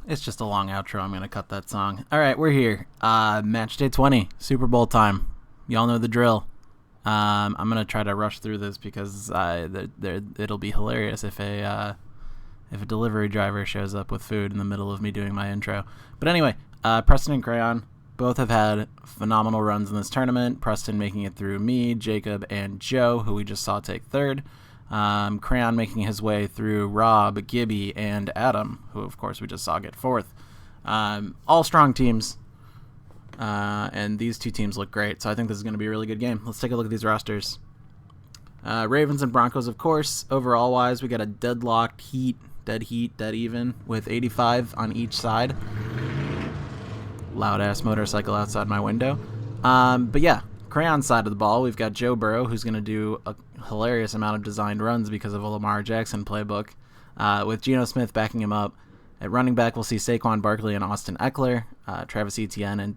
It's just a long outro. I'm going to cut that song. All right, we're here. Match day 20, Super Bowl time. Y'all know the drill. I'm going to try to rush through this because it'll be hilarious if a delivery driver shows up with food in the middle of me doing my intro. But anyway, Preston and Crayon both have had phenomenal runs in this tournament. Preston making it through me, Jacob, and Joe, who we just saw take third. Crayon making his way through Rob, Gibby, and Adam, who of course we just saw get fourth. All strong teams, and these two teams look great, so I think this is going to be a really good game. Let's take a look at these rosters. Ravens and Broncos, of course. Overall wise, we got a deadlock dead even, with 85 on each side. Loud-ass motorcycle outside my window. But yeah, Crayon side of the ball, we've got Joe Burrow, who's going to do a hilarious amount of designed runs because of a Lamar Jackson playbook, with Geno Smith backing him up. At running back, we'll see Saquon Barkley and Austin Eckler. Travis Etienne and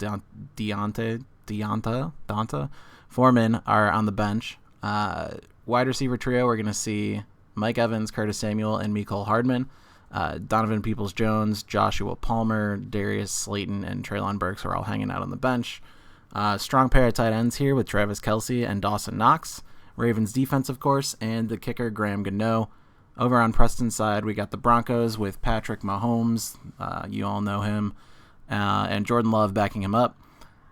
Donta Foreman are on the bench. Wide receiver trio, we're going to see Mike Evans, Curtis Samuel, and Mecole Hardman. Donovan Peoples-Jones, Joshua Palmer, Darius Slayton, and Treylon Burks are all hanging out on the bench. Strong pair of tight ends here with Travis Kelce and Dawson Knox. Ravens defense, of course, and the kicker, Graham Gano. Over on Preston's side, we got the Broncos with Patrick Mahomes. You all know him. And Jordan Love backing him up.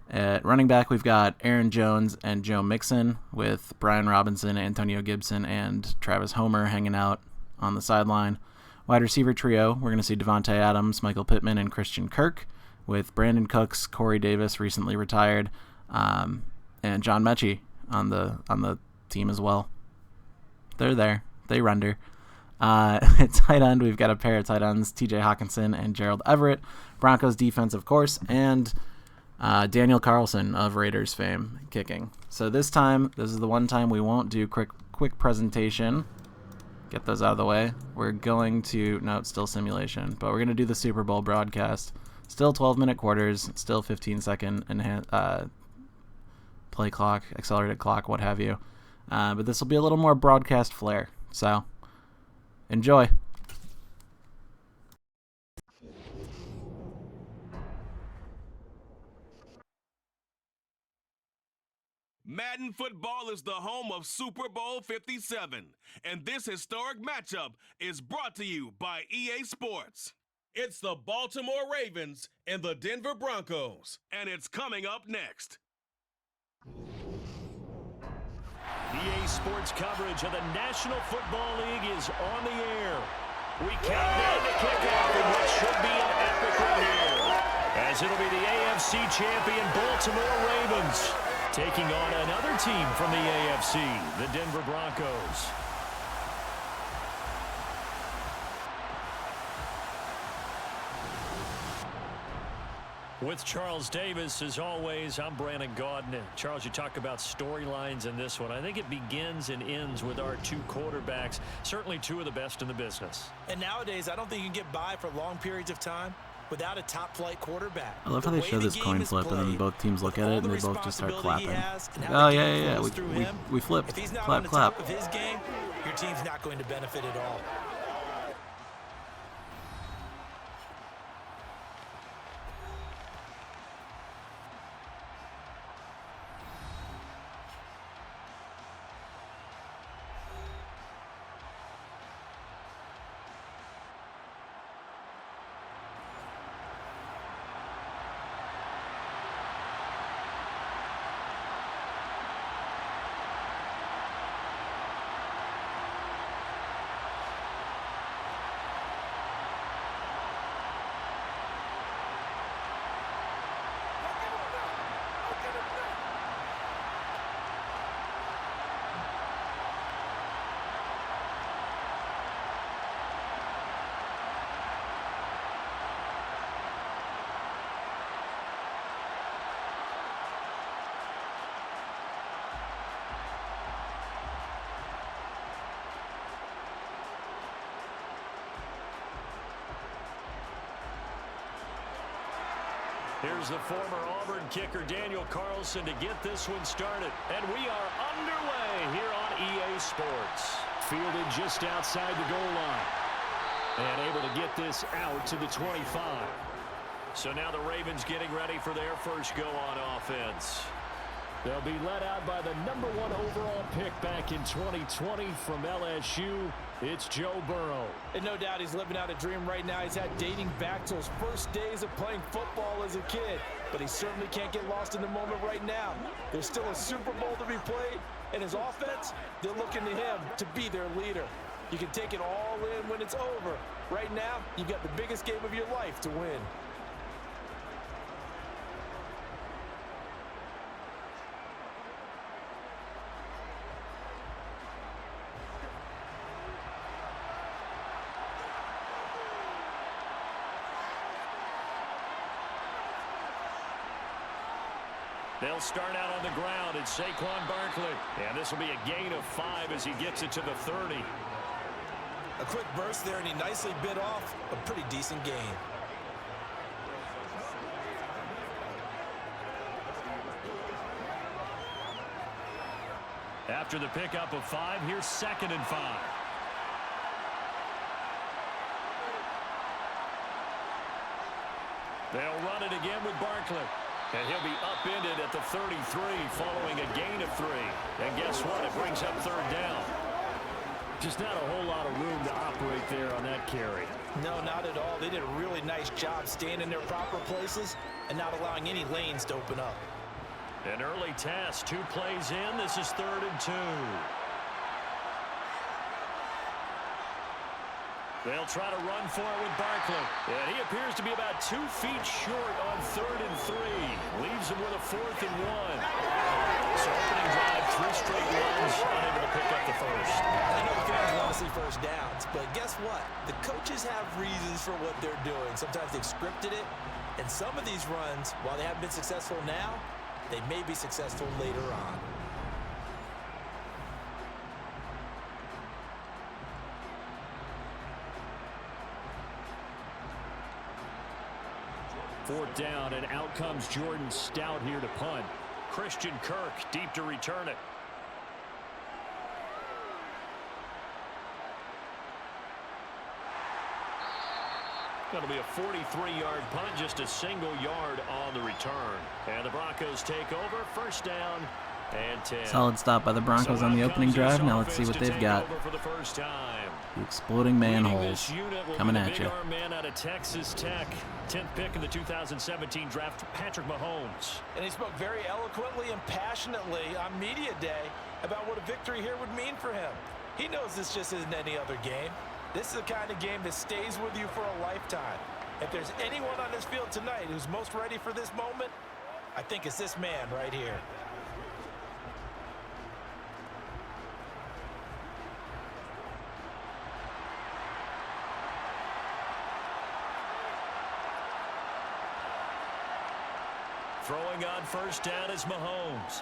At running back, we've got Aaron Jones and Joe Mixon with Brian Robinson, Antonio Gibson, and Travis Homer hanging out on the sideline. Wide receiver trio, we're going to see Devontae Adams, Michael Pittman, and Christian Kirk with Brandon Cooks, Corey Davis, recently retired, and John Mechie on the team as well. They're there. They render. At tight end, we've got a pair of tight ends, TJ Hawkinson and Gerald Everett. Broncos defense, of course, and Daniel Carlson of Raiders fame kicking. So this is the one time we won't do quick presentation. Get those out of the way. We're going to, no, it's still simulation, but we're going to do the Super Bowl broadcast. Still 12-minute quarters, still 15-second play clock, accelerated clock, what have you. But this will be a little more broadcast flair. So enjoy. Madden football is the home of Super Bowl 57, and this historic matchup is brought to you by EA Sports. It's the Baltimore Ravens and the Denver Broncos, and it's coming up next. EA Sports coverage of the National Football League is on the air. We count down to kickoff in what should be an epic one here, as it'll be the AFC champion Baltimore Ravens taking on another team from the AFC, the Denver Broncos. With Charles Davis, as always, I'm Brandon Gaudin. Charles, you talk about storylines in this one. I think it begins and ends with our two quarterbacks, certainly two of the best in the business. And nowadays, I don't think you can get by for long periods of time without a top-flight quarterback. I love how they show this coin flip and then both teams look at it and they both just start clapping. Oh, yeah. We flipped. If he's not Clap, on the clap. top of his game, your team's not going to benefit at all. Here's the former Auburn kicker, Daniel Carlson, to get this one started. And we are underway here on EA Sports. Fielded just outside the goal line. And able to get this out to the 25. So now the Ravens getting ready for their first go on offense. They'll be led out by the #1 overall pick back in 2020 from LSU. It's Joe Burrow. And no doubt he's living out a dream right now. He's had dating back to his first days of playing football as a kid. But he certainly can't get lost in the moment right now. There's still a Super Bowl to be played. And his offense, they're looking to him to be their leader. You can take it all in when it's over. Right now, you've got the biggest game of your life to win. They'll start out on the ground. It's Saquon Barkley. And this will be a gain of 5 as he gets it to the 30. A quick burst there, and he nicely bit off a pretty decent gain. After the pickup of 5, here's 2nd and 5. They'll run it again with Barkley. And he'll be upended at the 33 following a gain of 3. And guess what? It brings up 3rd down. Just not a whole lot of room to operate there on that carry. No, not at all. They did a really nice job staying in their proper places and not allowing any lanes to open up. An early test, 2 plays in. This is 3rd and 2. They'll try to run for it with Barkley. And he appears to be about 2 feet short on 3rd and 3. Leaves him with a 4th and 1. So opening drive, 3 straight runs, unable to pick up the first. I know fans want to see first downs, but guess what? The coaches have reasons for what they're doing. Sometimes they've scripted it, and some of these runs, while they haven't been successful now, they may be successful later on. Fourth down, and out comes Jordan Stout here to punt. Christian Kirk deep to return it. Going to be a 43-yard punt, just a single yard on the return. And the Broncos take over, first down and 10. Solid stop by the Broncos on the opening drive. Now let's see what they've got. For the first time. The exploding manholes coming at you. Man out of Texas Tech, 10th pick in the 2017 draft, Patrick Mahomes. And he spoke very eloquently and passionately on media day about what a victory here would mean for him. He knows this just isn't any other game. This is the kind of game that stays with you for a lifetime. If there's anyone on this field tonight who's most ready for this moment, I think it's this man right here. Throwing on first down is Mahomes.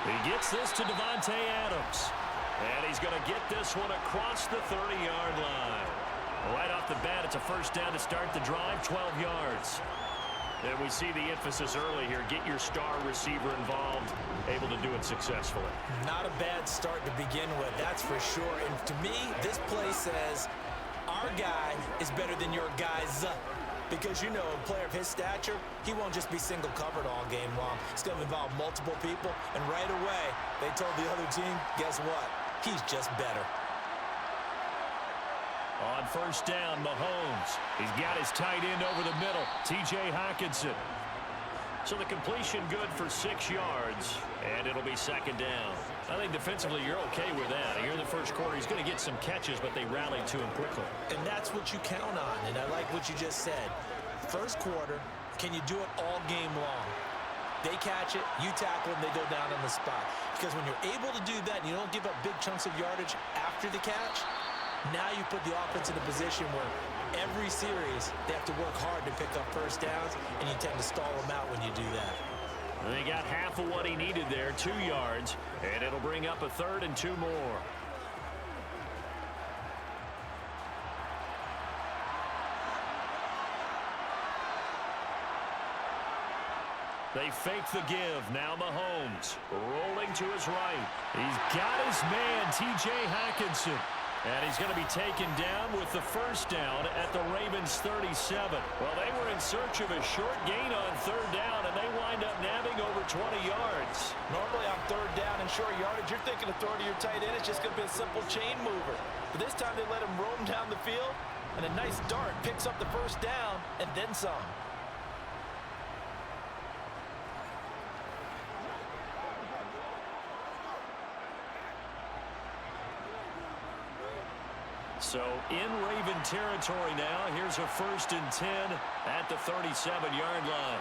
He gets this to Devontae Adams. And he's going to get this one across the 30-yard line. Right off the bat, it's a first down to start the drive, 12 yards. And we see the emphasis early here. Get your star receiver involved, able to do it successfully. Not a bad start to begin with, that's for sure. And to me, this play says, our guy is better than your guys. Because, you know, a player of his stature, he won't just be single covered all game long. He's going to involve multiple people. And right away, they told the other team, guess what? He's just better. On first down, Mahomes. He's got his tight end over the middle, T.J. Hockenson. So the completion good for 6 yards, and it'll be second down. I think defensively you're okay with that. Here in the first quarter, he's going to get some catches, but they rallied to him quickly. And that's what you count on, and I like what you just said. First quarter, can you do it all game long? They catch it, you tackle them, they go down on the spot. Because when you're able to do that and you don't give up big chunks of yardage after the catch, now you put the offense in a position where every series they have to work hard to pick up first downs, and you tend to stall them out when you do that. And they got half of what he needed there, 2 yards, and it'll bring up a 3rd and 2 more. They fake the give. Now Mahomes rolling to his right. He's got his man, T.J. Hockenson. And he's going to be taken down with the first down at the Ravens' 37. Well, they were in search of a short gain on third down, and they wind up nabbing over 20 yards. Normally on third down and short yardage, you're thinking of throwing to your tight end. It's just going to be a simple chain mover. But this time they let him roam down the field, and a nice dart picks up the first down and then some. So in Raven territory now, here's a 1st and 10 at the 37-yard line.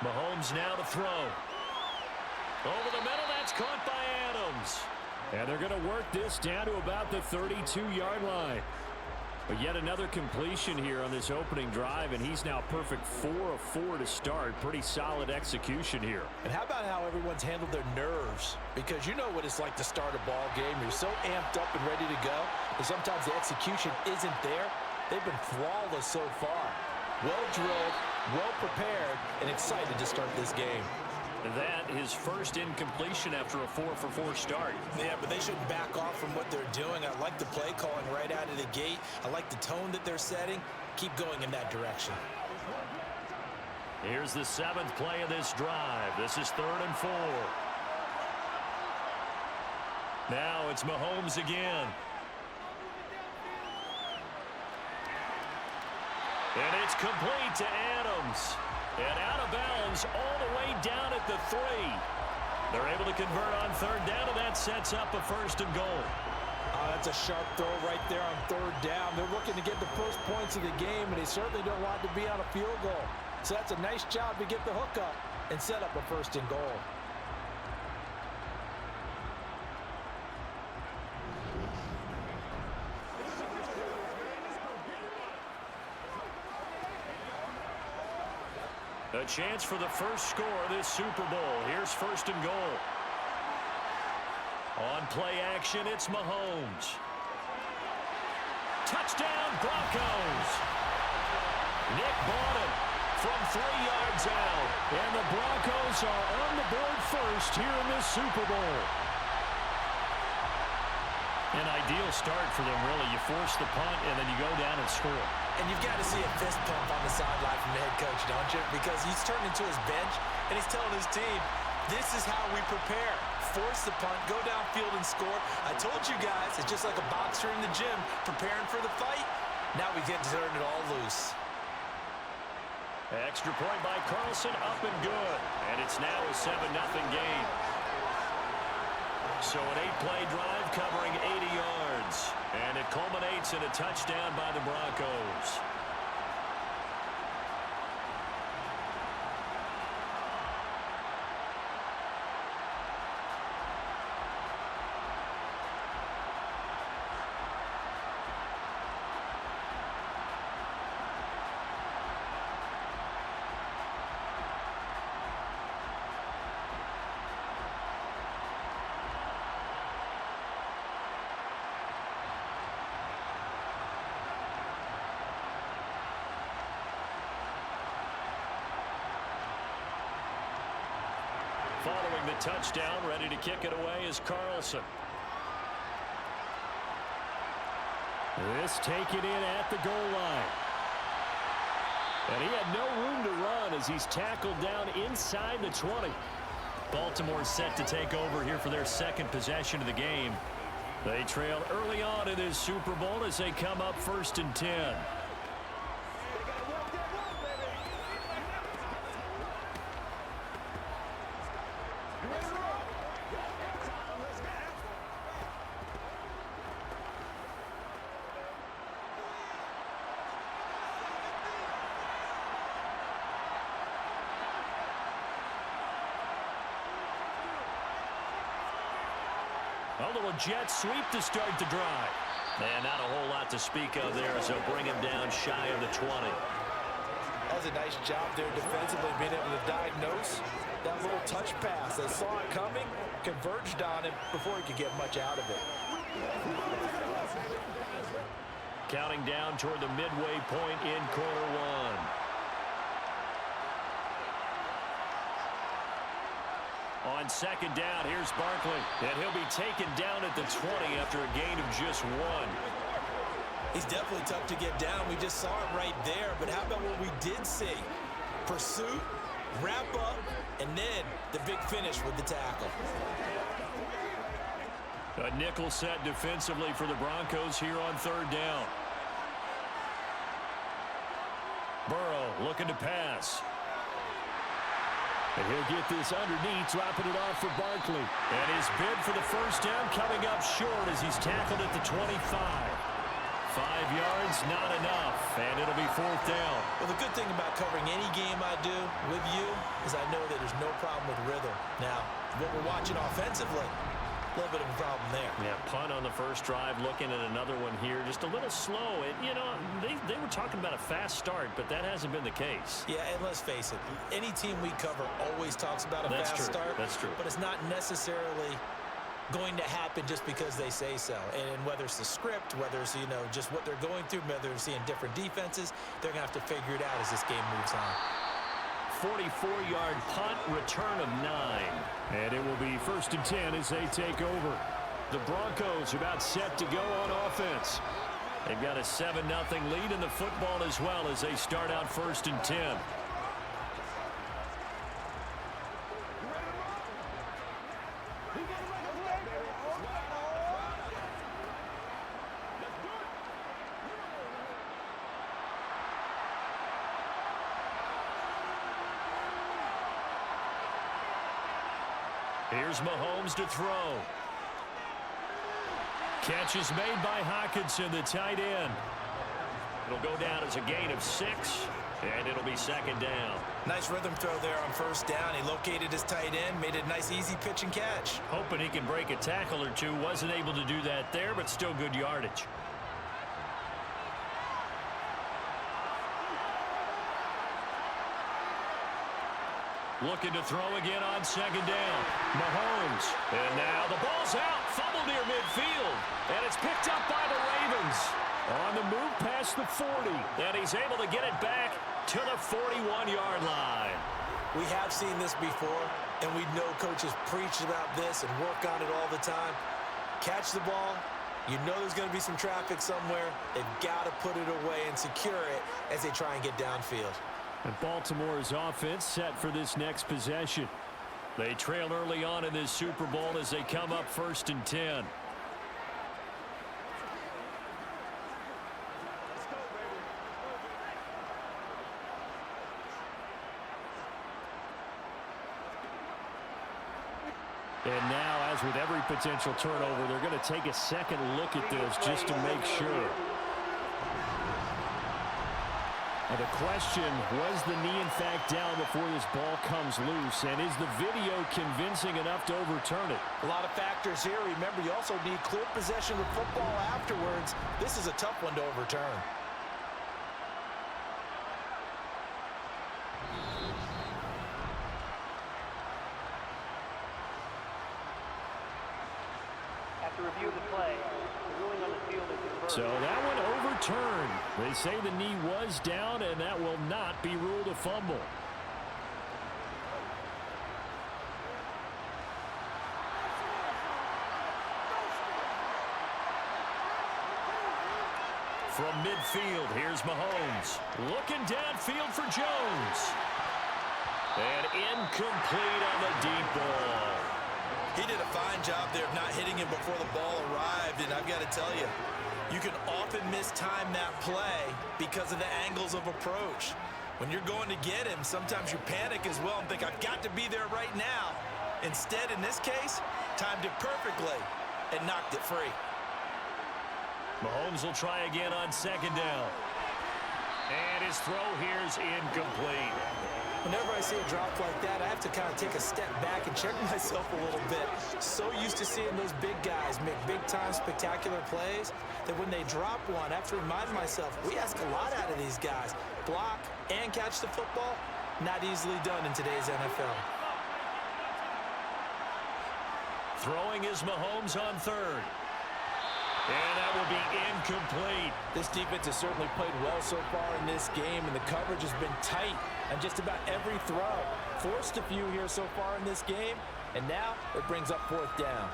Mahomes now to throw. Over the middle, that's caught by Adams. And they're going to work this down to about the 32-yard line. But yet another completion here on this opening drive, and he's now perfect 4 of 4 to start. Pretty solid execution here. And how about how everyone's handled their nerves? Because you know what it's like to start a ball game. You're so amped up and ready to go, and sometimes the execution isn't there. They've been flawless so far. Well drilled, well prepared, and excited to start this game. That his first incompletion after a 4 for 4 start. Yeah, but they shouldn't back off from what they're doing. I like the play calling right out of the gate. I like the tone that they're setting. Keep going in that direction. Here's the 7th play of this drive. This is 3rd and 4. Now it's Mahomes again. And it's complete to Adams. And out of bounds all the way down at the 3. They're able to convert on 3rd down, and that sets up a 1st and goal. That's a sharp throw right there on 3rd down. They're looking to get the first points of the game, and they certainly don't want to be on a field goal. So that's a nice job to get the hook up and set up a 1st and goal. A chance for the first score of this Super Bowl. Here's 1st and goal. On play action, it's Mahomes. Touchdown, Broncos. Nick Bottom from 3 yards out. And the Broncos are on the board first here in this Super Bowl. An ideal start for them, really. You force the punt, and then you go down and score. And you've got to see a fist pump on the sideline from the head coach, don't you? Because he's turned into his bench, and he's telling his team, this is how we prepare. Force the punt, go downfield and score. I told you guys, it's just like a boxer in the gym preparing for the fight. Now we get to turn it all loose. Extra point by Carlson, up and good. And it's now a 7-0 game. So an 8-play drive covering 80 yards. And it culminates in a touchdown by the Broncos. Following the touchdown, ready to kick it away is Carlson. This taken in at the goal line. And he had no room to run as he's tackled down inside the 20. Baltimore set to take over here for their second possession of the game. They trail early on in this Super Bowl as they come up 1st and 10. A little jet sweep to start the drive. And not a whole lot to speak of there as they'll bring him down shy of the 20. That was a nice job there defensively, being able to diagnose that little touch pass. They saw it coming, converged on him before he could get much out of it. Counting down toward the midway point in quarter one. On on second down. Here's Barkley. And he'll be taken down at the 20 after a gain of just 1. He's definitely tough to get down. We just saw it right there. But how about what we did see? Pursuit, wrap up, and then the big finish with the tackle. A nickel set defensively for the Broncos here on third down. Burrow looking to pass. And he'll get this underneath, dropping it off for Barkley. And his bid for the first down coming up short as he's tackled at the 25. 5 yards, not enough, and it'll be fourth down. Well, the good thing about covering any game I do with you is I know that there's no problem with rhythm. Now, what we're watching offensively, a little bit of a problem there. Yeah, punt on the first drive, looking at another one here. Just a little slow. And, you know, they were talking about a fast start, but that hasn't been the case. Yeah, and let's face it, any team we cover always talks about a fast start. That's true. But it's not necessarily going to happen just because they say so. And whether it's the script, whether it's, you know, just what they're going through, whether they're seeing different defenses, they're going to have to figure it out as this game moves on. 44-yard punt, return of 9. And it will be first and 10 as they take over. The Broncos are about set to go on offense. They've got a 7-0 lead in the football as well as they start out first and 10. Here's Mahomes to throw. Catch is made by Hockenson, the tight end. It'll go down as a gain of 6, and it'll be second down. Nice rhythm throw there on first down. He located his tight end, made it a nice, easy pitch and catch. Hoping he can break a tackle or two. Wasn't able to do that there, but still good yardage. Looking to throw again on second down. Mahomes. And now the ball's out. Fumble near midfield. And it's picked up by the Ravens. On the move past the 40. And he's able to get it back to the 41-yard line. We have seen this before, and we know coaches preach about this and work on it all the time. Catch the ball. You know there's going to be some traffic somewhere. They've got to put it away and secure it as they try and get downfield. And Baltimore's offense set for this next possession. They trail early on in this Super Bowl as they come up first and 10. And now, as with every potential turnover, they're going to take a second look at this just to make sure. And the question, was the knee in fact down before this ball comes loose? And is the video convincing enough to overturn it? A lot of factors here. Remember, you also need clear possession of football afterwards. This is a tough one to overturn. After review of the play, the ruling on the field is confirmed. So that one overturned. They say the knee was down, and that will not be ruled a fumble. From midfield, here's Mahomes. Looking downfield for Jones. And incomplete on the deep ball. He did a fine job there of not hitting him before the ball arrived, and I've got to tell you, you can often mistime that play because of the angles of approach. When you're going to get him, sometimes you panic as well and think, I've got to be there right now. Instead, in this case, timed it perfectly and knocked it free. Mahomes will try again on second down. And his throw here's incomplete. Whenever I see a drop like that, I have to kind of take a step back and check myself a little bit. So used to seeing those big guys make big-time spectacular plays that when they drop one, I have to remind myself, we ask a lot out of these guys. Block and catch the football, not easily done in today's NFL. Throwing is Mahomes on third. And that will be incomplete. This defense has certainly played well so far in this game, and the coverage has been tight on just about every throw. Forced a few here so far in this game, And now it brings up 4th down.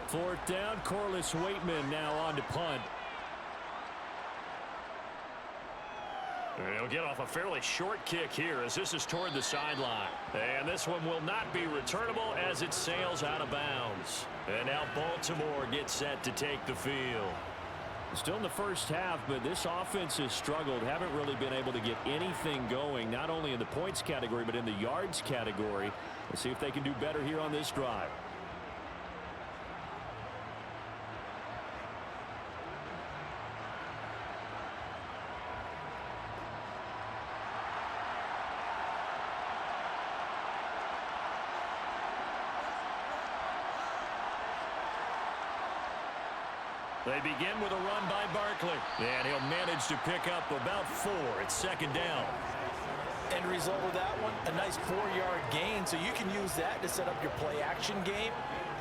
4th down, Corliss Waitman now on to punt. And he'll get off a fairly short kick here as this is toward the sideline. And this one will not be returnable as it sails out of bounds. And now Baltimore gets set to take the field. Still in the first half, but this offense has struggled. Haven't really been able to get anything going, not only in the points category, but in the yards category. Let's see if they can do better here on this drive. They begin with a run by Barkley, and he'll manage to pick up about 4 at 2nd down. End result of that one, a nice 4-yard gain, so you can use that to set up your play-action game,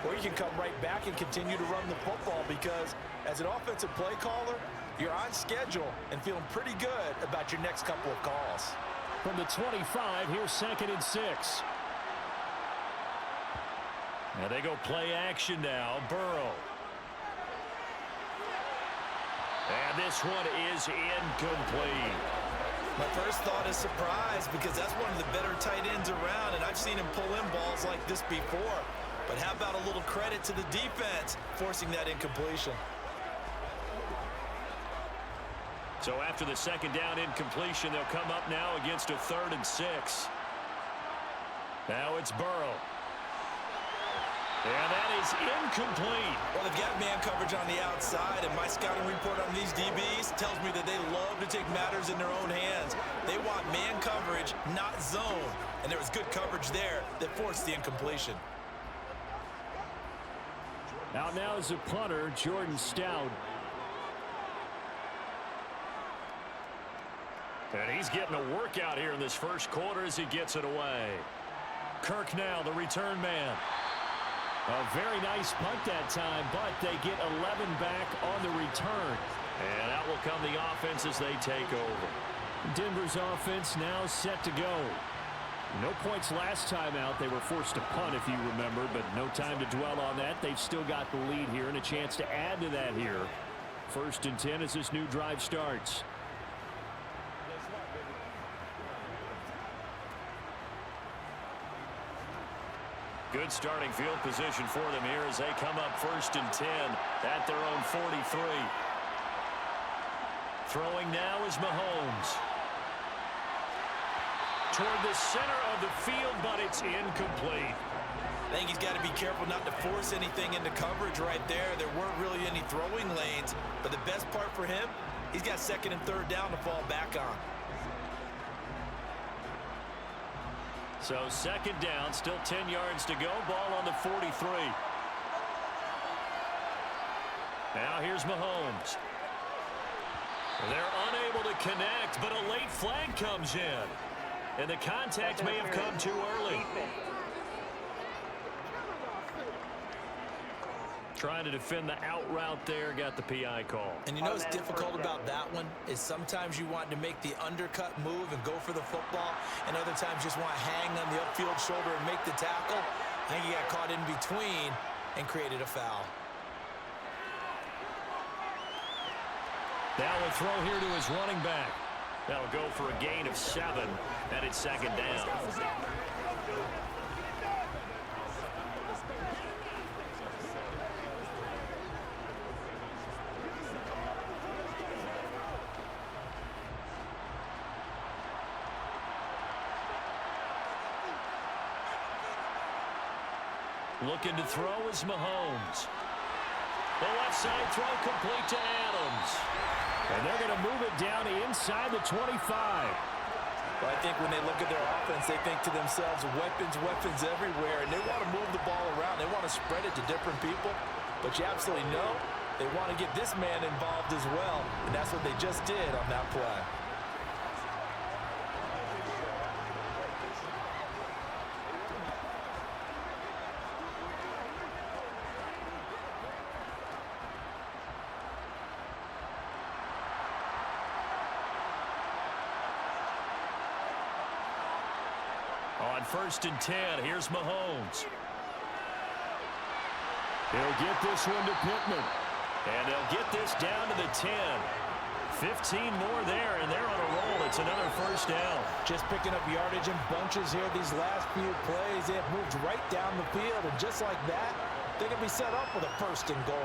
or you can come right back and continue to run the football because as an offensive play caller, you're on schedule and feeling pretty good about your next couple of calls. From the 25, here's 2nd and 6. Now they go play action now, Burrow. And this one is incomplete. My first thought is surprise because that's one of the better tight ends around, and I've seen him pull in balls like this before. But how about a little credit to the defense forcing that incompletion? So after the 2nd down incompletion, they'll come up now against a 3rd and 6. Now it's Burrow. And that is incomplete. Well, they've got man coverage on the outside, and my scouting report on these DBs tells me that they love to take matters in their own hands. They want man coverage, not zone. And there was good coverage there that forced the incompletion. Out now is the punter, Jordan Stout. And he's getting a workout here in this first quarter as he gets it away. Kirk now, the return man. A very nice punt that time, but they get 11 back on the return. And out will come the offense as they take over. Denver's offense now set to go. No points last time out. They were forced to punt, if you remember, but no time to dwell on that. They've still got the lead here and a chance to add to that here. 1st and 10 as this new drive starts. Good starting field position for them here as they come up 1st and 10 at their own 43. Throwing now is Mahomes. Toward the center of the field, but it's incomplete. I think he's got to be careful not to force anything into coverage right there. There weren't really any throwing lanes, but the best part for him, he's got 2nd and 3rd down to fall back on. So 2nd down, still 10 yards to go. Ball on the 43. Now here's Mahomes. They're unable to connect, but a late flag comes in. And the contact may have come too early. Trying to defend the out route there, got the PI call. And you know what's difficult about that one is sometimes you want to make the undercut move and go for the football, and other times you just want to hang on the upfield shoulder and make the tackle. I think he got caught in between and created a foul. Now a throw here to his running back. That'll go for a gain of 7, and it's 2nd down. Looking to throw is Mahomes. The left side throw complete to Adams. And they're going to move it down inside the 25. Well, I think when they look at their offense, they think to themselves, weapons everywhere, and they want to move the ball around. They want to spread it to different people, but you absolutely know they want to get this man involved as well, and that's what they just did on that play. 1st and 10. Here's Mahomes. He'll get this one to Pittman. And they'll get this down to the 10. 15 more there, and they're on a roll. It's another 1st down. Just picking up yardage in bunches here these last few plays. They have moved right down the field, and just like that, they can be set up with a 1st and goal.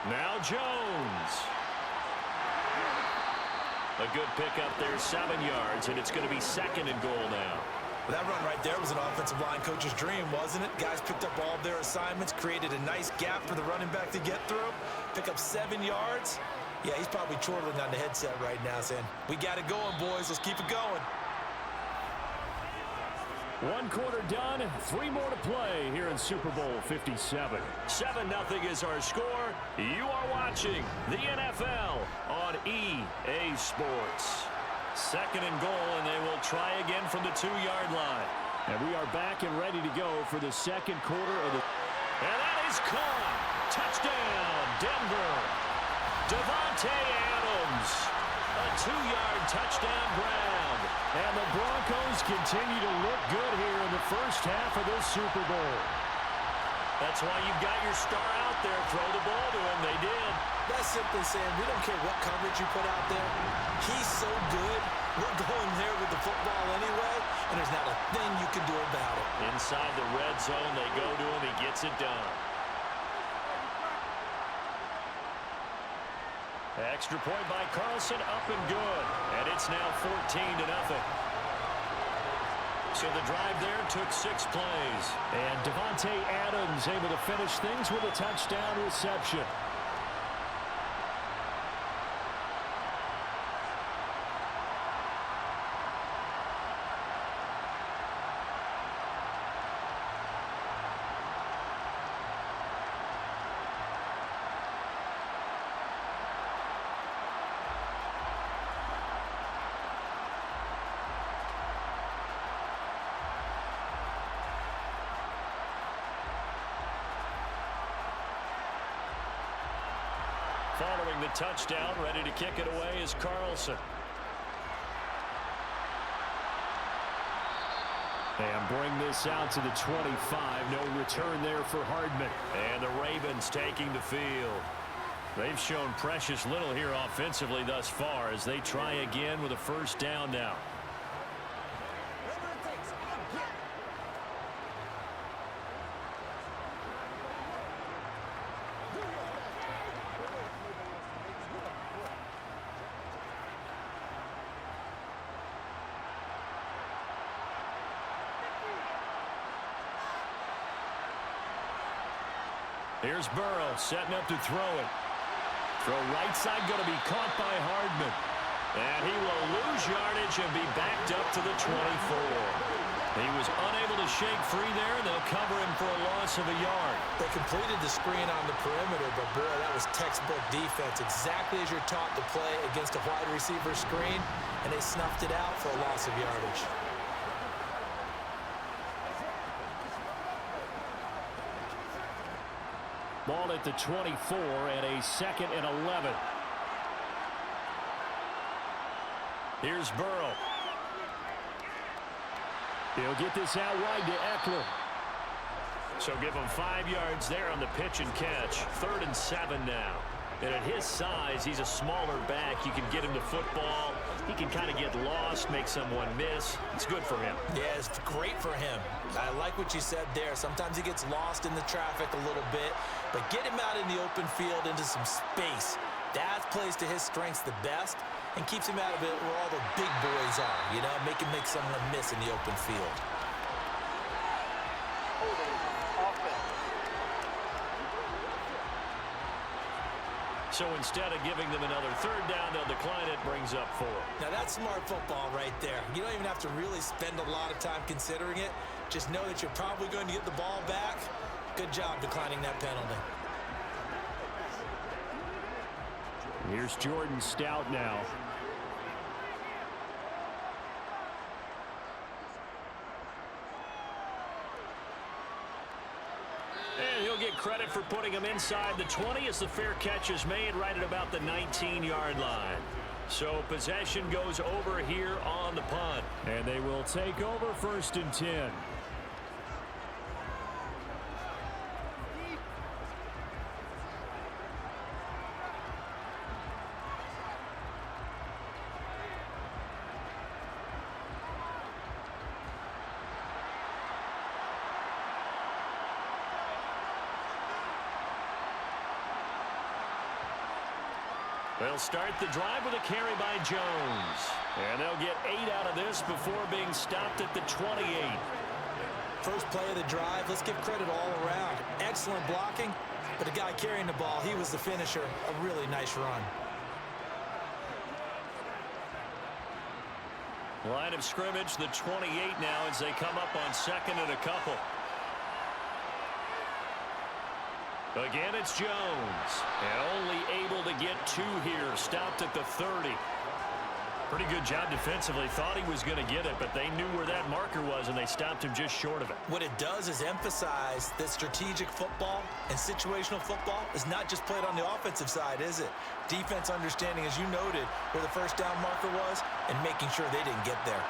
Now Jones. A good pickup there, 7 yards, and it's going to be 2nd and goal now. That run right there was an offensive line coach's dream, wasn't it? Guys picked up all of their assignments, created a nice gap for the running back to get through, pick up 7 yards. Yeah, he's probably chortling on the headset right now saying, we got it going, boys. Let's keep it going. 1 quarter done, 3 more to play here in Super Bowl 57. 7-0 is our score. You are watching the NFL on EA Sports. 2nd and goal, and they will try again from the 2-yard line. And we are back and ready to go for the 2nd quarter of the... And that is caught. Touchdown, Denver. Davante Adams. A 2-yard touchdown grab. And the Broncos continue to look good here in the 1st half of this Super Bowl. That's why you've got your star out there. Throw the ball to him. They did. That's simply saying we don't care what coverage you put out there. He's so good. We're going there with the football anyway, and there's not a thing you can do about it. Inside the red zone, they go to him. He gets it done. Extra point by Carlson, up and good. And it's now 14-0. So the drive there took 6 plays. And Davante Adams able to finish things with a touchdown reception. Following the touchdown, ready to kick it away is Carlson. And bring this out to the 25. No return there for Hardman. And the Ravens taking the field. They've shown precious little here offensively thus far as they try again with a 1st down now. Here's Burrow setting up to throw it. Throw right side going to be caught by Hardman. And he will lose yardage and be backed up to the 24. He was unable to shake free there, and they'll cover him for a loss of a yard. They completed the screen on the perimeter, but boy, that was textbook defense. Exactly as you're taught to play against a wide receiver screen, and they snuffed it out for a loss of yardage. Ball at the 24 and a 2nd and 11. Here's Burrow. He'll get this out wide to Eckler. So give him 5 yards there on the pitch and catch. 3rd and 7 now. And at his size, he's a smaller back. You can get him to football. He can kind of get lost, make someone miss. It's good for him. Yeah, it's great for him. I like what you said there. Sometimes he gets lost in the traffic a little bit, but get him out in the open field into some space. That plays to his strengths the best and keeps him out of it where all the big boys are, you know, make him make someone miss in the open field. So instead of giving them another 3rd down, they'll decline it, brings up 4. Now that's smart football right there. You don't even have to really spend a lot of time considering it. Just know that you're probably going to get the ball back. Good job declining that penalty. Here's Jordan Stout now. credit for putting him inside the 20 as the fair catch is made right at about the 19-yard line. So possession goes over here on the punt. And they will take over 1st and 10. They'll start the drive with a carry by Jones. And they'll get 8 out of this before being stopped at the 28. First play of the drive, let's give credit all around. Excellent blocking, but the guy carrying the ball, he was the finisher. A really nice run. Line of scrimmage, the 28 now as they come up on 2nd and a couple. Again, it's Jones, and only able to get 2 here, stopped at the 30. Pretty good job defensively. Thought he was going to get it, but they knew where that marker was, and they stopped him just short of it. What it does is emphasize that strategic football and situational football is not just played on the offensive side, is it? Defense understanding, as you noted, where the first down marker was and making sure they didn't get there.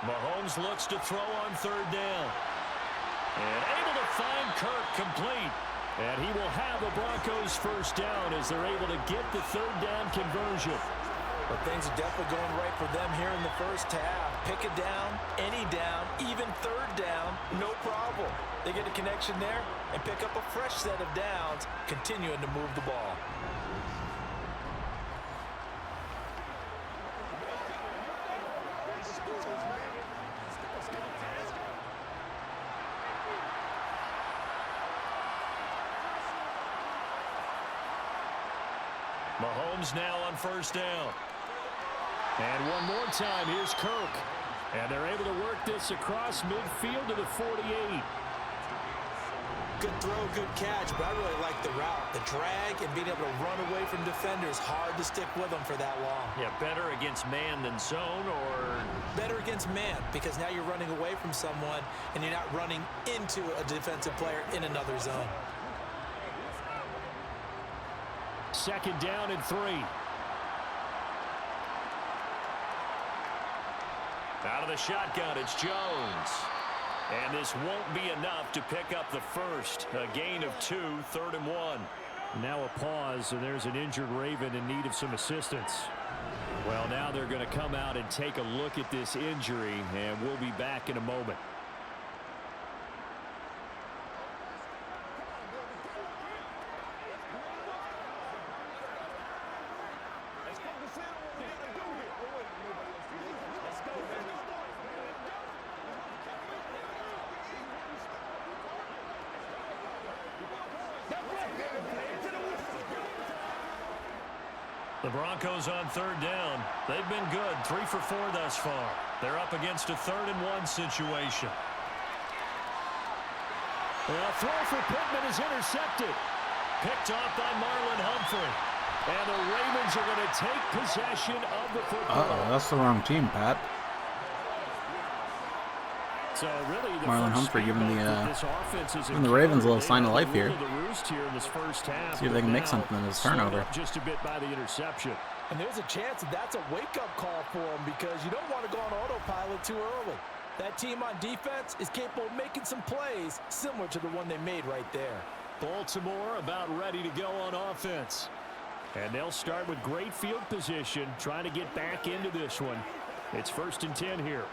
Mahomes looks to throw on 3rd down. And able to find Kirk complete. And he will have the Broncos 1st down as they're able to get the 3rd down conversion. But things are definitely going right for them here in the first half. Pick a down, any down, even 3rd down, no problem. They get a connection there and pick up a fresh set of downs, continuing to move the ball. Mahomes now on 1st down. And one more time, here's Kirk. And they're able to work this across midfield to the 48. Good throw, good catch, but I really like the route. The drag and being able to run away from defenders, hard to stick with them for that long. Yeah, better against man than zone, or? Better against man, because now you're running away from someone and you're not running into a defensive player in another zone. 2nd down and 3. Out of the shotgun, it's Jones. And this won't be enough to pick up the first. A gain of 2, 3rd and 1. Now a pause, and there's an injured Raven in need of some assistance. Well, now they're going to come out and take a look at this injury, and we'll be back in a moment. The Broncos on 3rd down. They've been good, 3 for 4 thus far. They're up against a 3rd and 1 situation. A throw for Pittman is intercepted. Picked off by Marlon Humphrey. And the Ravens are going to take possession of the football. Uh-oh, that's the wrong team, Pat. So really, Marlon Humphrey giving the Ravens a little sign of life here. See if they can make something of this turnover. Just a bit by the interception. And there's a chance that that's a wake-up call for them, because you don't want to go on autopilot too early. That team on defense is capable of making some plays similar to the one they made right there. Baltimore about ready to go on offense. And they'll start with great field position, trying to get back into this one. It's 1st and 10 here.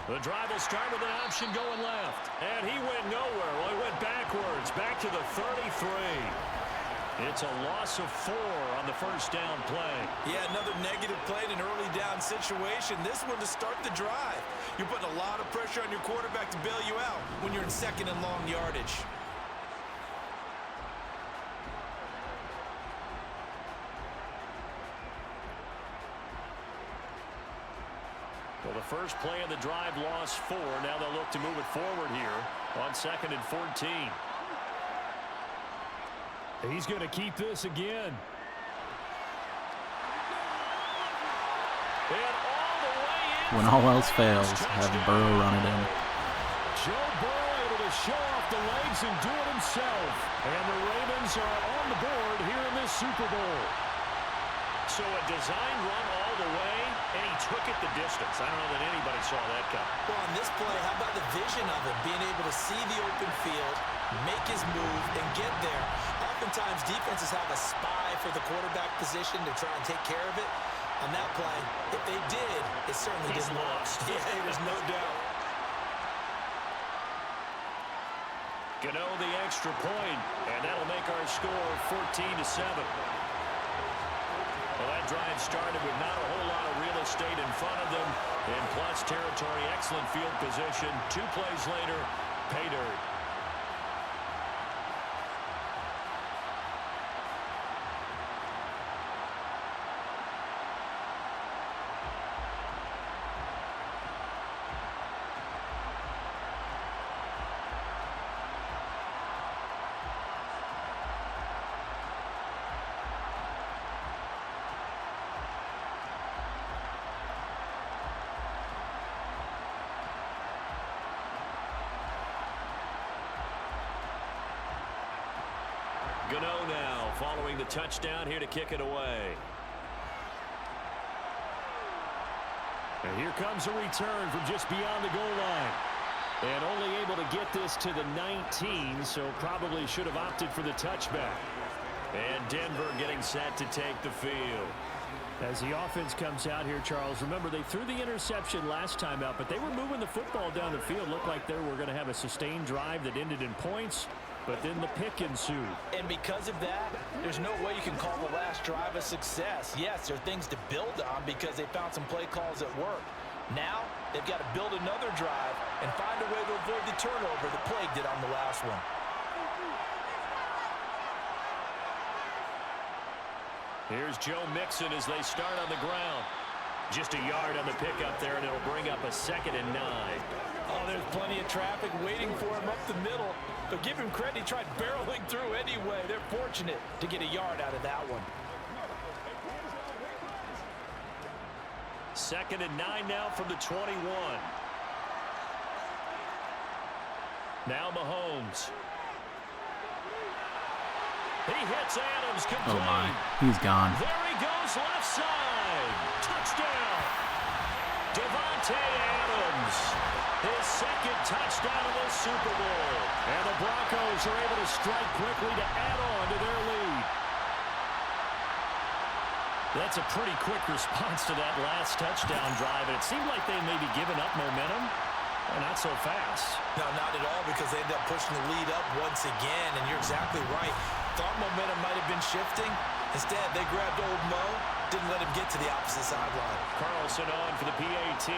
The drive will start with an option going left. And he went nowhere. Well, he went backwards, back to the 33. It's a loss of 4 on the 1st down play. Yeah, another negative play in an early down situation. This one to start the drive. You're putting a lot of pressure on your quarterback to bail you out when you're in 2nd and long yardage. Well, the first play of the drive lost 4. Now they'll look to move it forward here on 2nd and 14. He's going to keep this again. And all the way in. When all else fails, have Burrow run it in. Joe Burrow able to show off the legs and do it himself. And the Ravens are on the board here in this Super Bowl. So a design run all the way, and he took it the distance. I don't know that anybody saw that coming. Well, on this play, how about the vision of him, being able to see the open field, make his move, and get there. Oftentimes, defenses have a spy for the quarterback position to try and take care of it. On that play, if they did, it certainly didn't work. Yeah, there's no doubt. Gano the extra point, and that'll make our score 14-7. Well, that drive started with not a whole lot of real estate in front of them. In plus territory, excellent field position. 2 plays later, pay dirt. Gano now following the touchdown here to kick it away. And here comes a return from just beyond the goal line. And only able to get this to the 19, so probably should have opted for the touchback. And Denver getting set to take the field. As the offense comes out here, Charles, remember they threw the interception last time out, but they were moving the football down the field. Looked like they were going to have a sustained drive that ended in points. But then the pick ensued. And because of that, there's no way you can call the last drive a success. Yes, there are things to build on because they found some play calls that work. Now, they've got to build another drive and find a way to avoid the turnover the play did on the last one. Here's Joe Mixon as they start on the ground. Just a yard on the pickup there, and it'll bring up a 2nd and 9. Oh, there's plenty of traffic waiting for him up the middle. But give him credit, he tried barreling through anyway. They're fortunate to get a yard out of that one. 2nd and 9 now from the 21. Now Mahomes. He hits Adams complete. Oh my, he's gone. There he goes, left side. Touchdown. Devontae Adams. His 2nd touchdown of the Super Bowl. And the Broncos are able to strike quickly to add on to their lead. That's a pretty quick response to that last touchdown drive. And it seemed like they may be giving up momentum. Well, not so fast. No, not at all, because they ended up pushing the lead up once again. And you're exactly right. Thought momentum might have been shifting. Instead, they grabbed old Mo. Didn't let him get to the opposite sideline. Carlson on for the PAT.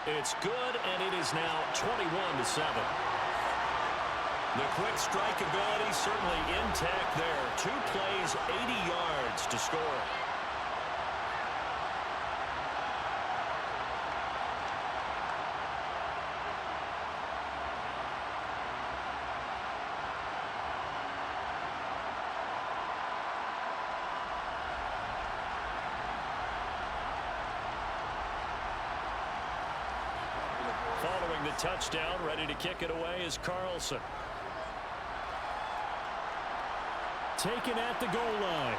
It's good, and it is now 21-7. The quick strike ability certainly intact there. 2 plays, 80 yards to score. Following the touchdown, ready to kick it away is Carlson. Taken at the goal line.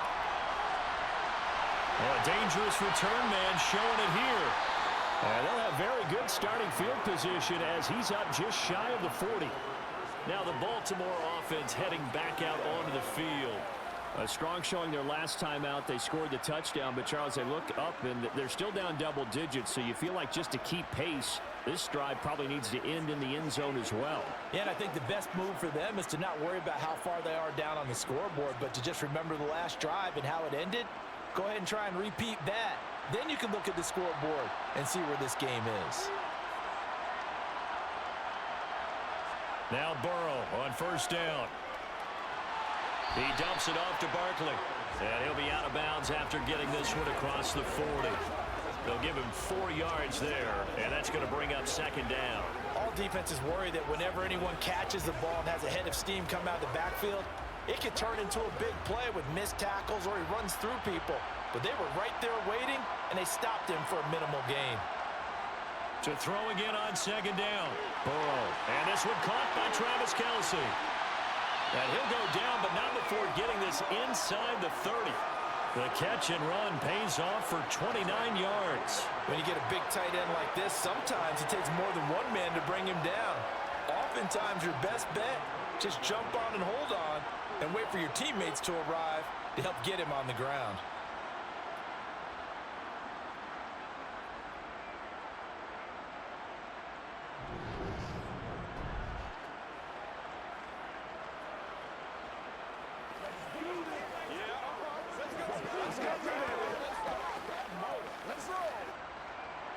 Oh, a dangerous return man showing it here. And they'll have very good starting field position as he's up just shy of the 40. Now the Baltimore offense heading back out onto the field. A strong showing their last time out. They scored the touchdown, but Charles, they look up and they're still down double digits, so you feel like just to keep pace, this drive probably needs to end in the end zone as well. Yeah, and I think the best move for them is to not worry about how far they are down on the scoreboard, but to just remember the last drive and how it ended. Go ahead and try and repeat that. Then you can look at the scoreboard and see where this game is. Now Burrow on first down. He dumps it off to Barkley. And he'll be out of bounds after getting this one across the 40. They'll give him 4 yards there, and that's going to bring up second down. All defenses worry that whenever anyone catches the ball and has a head of steam come out of the backfield, it could turn into a big play with missed tackles or he runs through people. But they were right there waiting, and they stopped him for a minimal gain. To throw again on second down. Burrow. And this one caught by Travis Kelce. And he'll go down, but not before getting this inside the 30. The catch and run pays off for 29 yards. When you get a big tight end like this, sometimes it takes more than one man to bring him down. Oftentimes, your best bet, just jump on and hold on and wait for your teammates to arrive to help get him on the ground.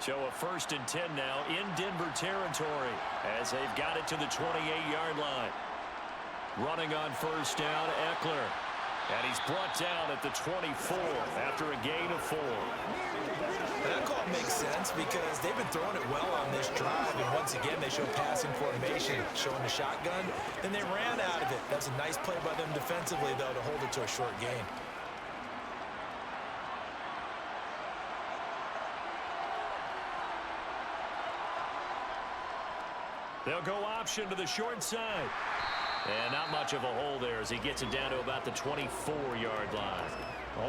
So a 1st and 10 now in Denver territory as they've got it to the 28-yard line. Running on 1st down, Eckler. And he's brought down at the 24 after a gain of 4. That call makes sense because they've been throwing it well on this drive. And once again, they show passing formation, showing the shotgun. Then they ran out of it. That's a nice play by them defensively, though, to hold it to a short gain. They'll go option to the short side. And not much of a hole there as he gets it down to about the 24-yard line.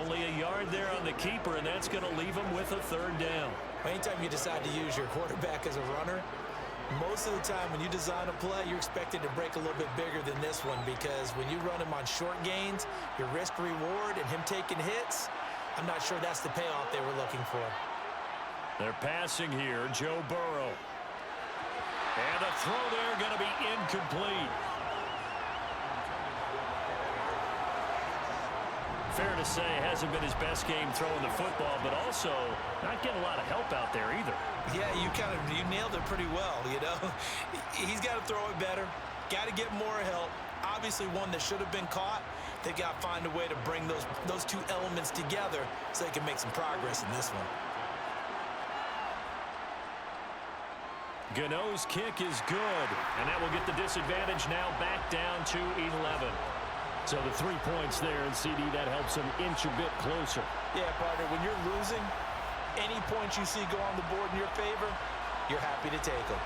Only a yard there on the keeper, and that's going to leave him with a 3rd down. Anytime you decide to use your quarterback as a runner, most of the time when you design a play, you're expected to break a little bit bigger than this one because when you run him on short gains, your risk-reward and him taking hits, I'm not sure that's the payoff they were looking for. They're passing here, Joe Burrow. And the throw there going to be incomplete. Fair to say, hasn't been his best game throwing the football, but also not getting a lot of help out there either. Yeah, you nailed it pretty well, you know. He's got to throw it better, got to get more help. Obviously one that should have been caught. They got to find a way to bring those two elements together so they can make some progress in this one. Gano's kick is good, and that will get the disadvantage now back down to 11. So the 3 points there, and CD, that helps them inch a bit closer. Yeah, partner, when you're losing, any points you see go on the board in your favor, you're happy to take them.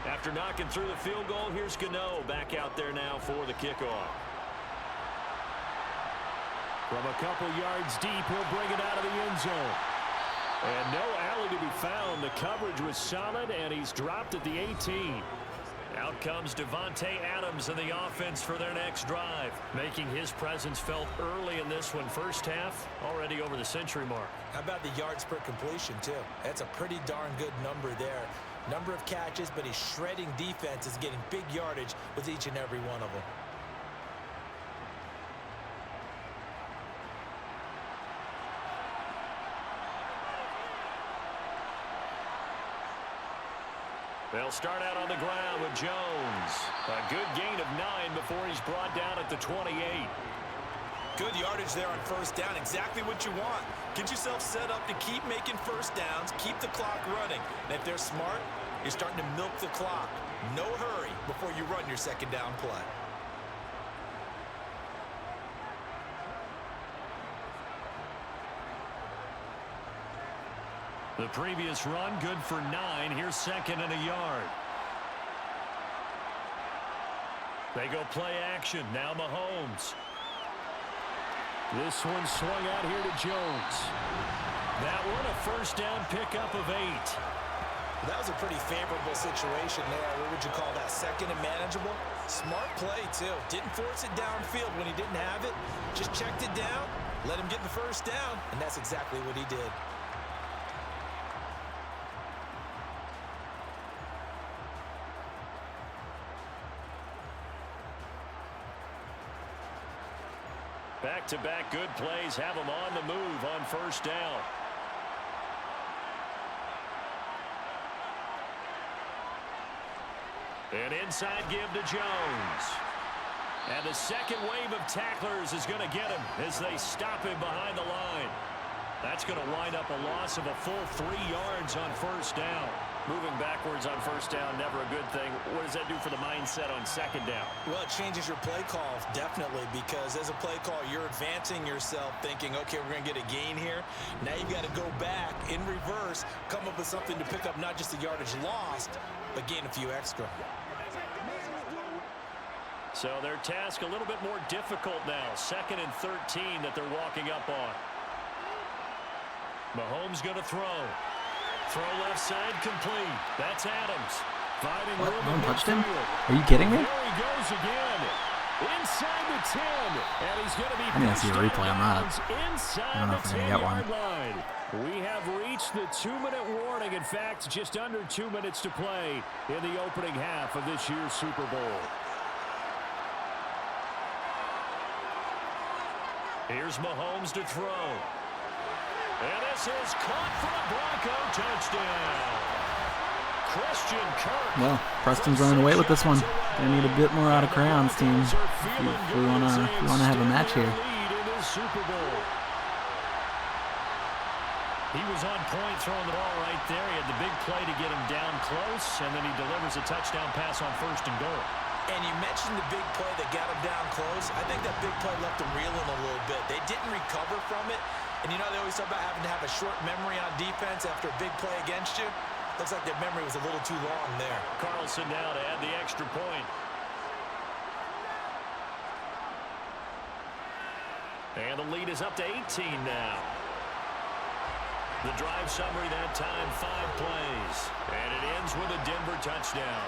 After knocking through the field goal, here's Gano back out there now for the kickoff. From a couple yards deep, he'll bring it out of the end zone. And no alley to be found. The coverage was solid, and he's dropped at the 18. Out comes Devontae Adams in the offense for their next drive, making his presence felt early in this one. First half, already over the century mark. How about the yards per completion, too? That's a pretty darn good number there. Number of catches, but he's shredding defenses, getting big yardage with each and every one of them. They'll start out on the ground with Jones. A good gain of 9 before he's brought down at the 28. Good yardage there on first down. Exactly what you want. Get yourself set up to keep making first downs, keep the clock running. And if they're smart, you're starting to milk the clock. No hurry before you run your second down play. The previous run, good for 9. Here's 2nd and a yard. They go play action. Now Mahomes. This one swung out here to Jones. That one a first down pickup of 8. That was a pretty favorable situation there. What would you call that? 2nd and manageable? Smart play, too. Didn't force it downfield when he didn't have it. Just checked it down, let him get the first down, and that's exactly what he did. Back-to-back good plays have them on the move on first down. An inside give to Jones. And the second wave of tacklers is going to get him as they stop him behind the line. That's going to wind up a loss of a full 3 yards on first down. Moving backwards on first down, never a good thing. What does that do for the mindset on second down? Well, it changes your play call, definitely, because as a play call, you're advancing yourself thinking, okay, we're going to get a gain here. Now you've got to go back in reverse, come up with something to pick up not just the yardage lost, but gain a few extra. So their task a little bit more difficult now. 2nd and 13 that they're walking up on. Mahomes going to throw. Throw left side complete. That's Adams. Finding What? room No one in touched him? midfield. Are you kidding me? There he goes again. Inside the 10. And he's going to be I need to see a pushed replay on that. inside I don't know the if we're gonna get one. 10-yard line. We have reached the 2-minute warning. In fact, just under 2 minutes to play in the opening half of this year's Super Bowl. Here's Mahomes to throw. And this is caught for a Bronco touchdown. Christian Kirk. Well, Preston's running away with this one. They need a bit more out of Crayon's team if we want to have a match here. Super Bowl. He was on point throwing the ball right there. He had the big play to get him down close, and then he delivers a touchdown pass on 1st and goal. And you mentioned the big play that got him down close. I think that big play left him reeling a little bit. They didn't recover from it. And you know, they always talk about having to have a short memory on defense after a big play against you. Looks like their memory was a little too long there. Carlson now to add the extra point. And the lead is up to 18 now. The drive summary that time, 5 plays. And it ends with a Denver touchdown.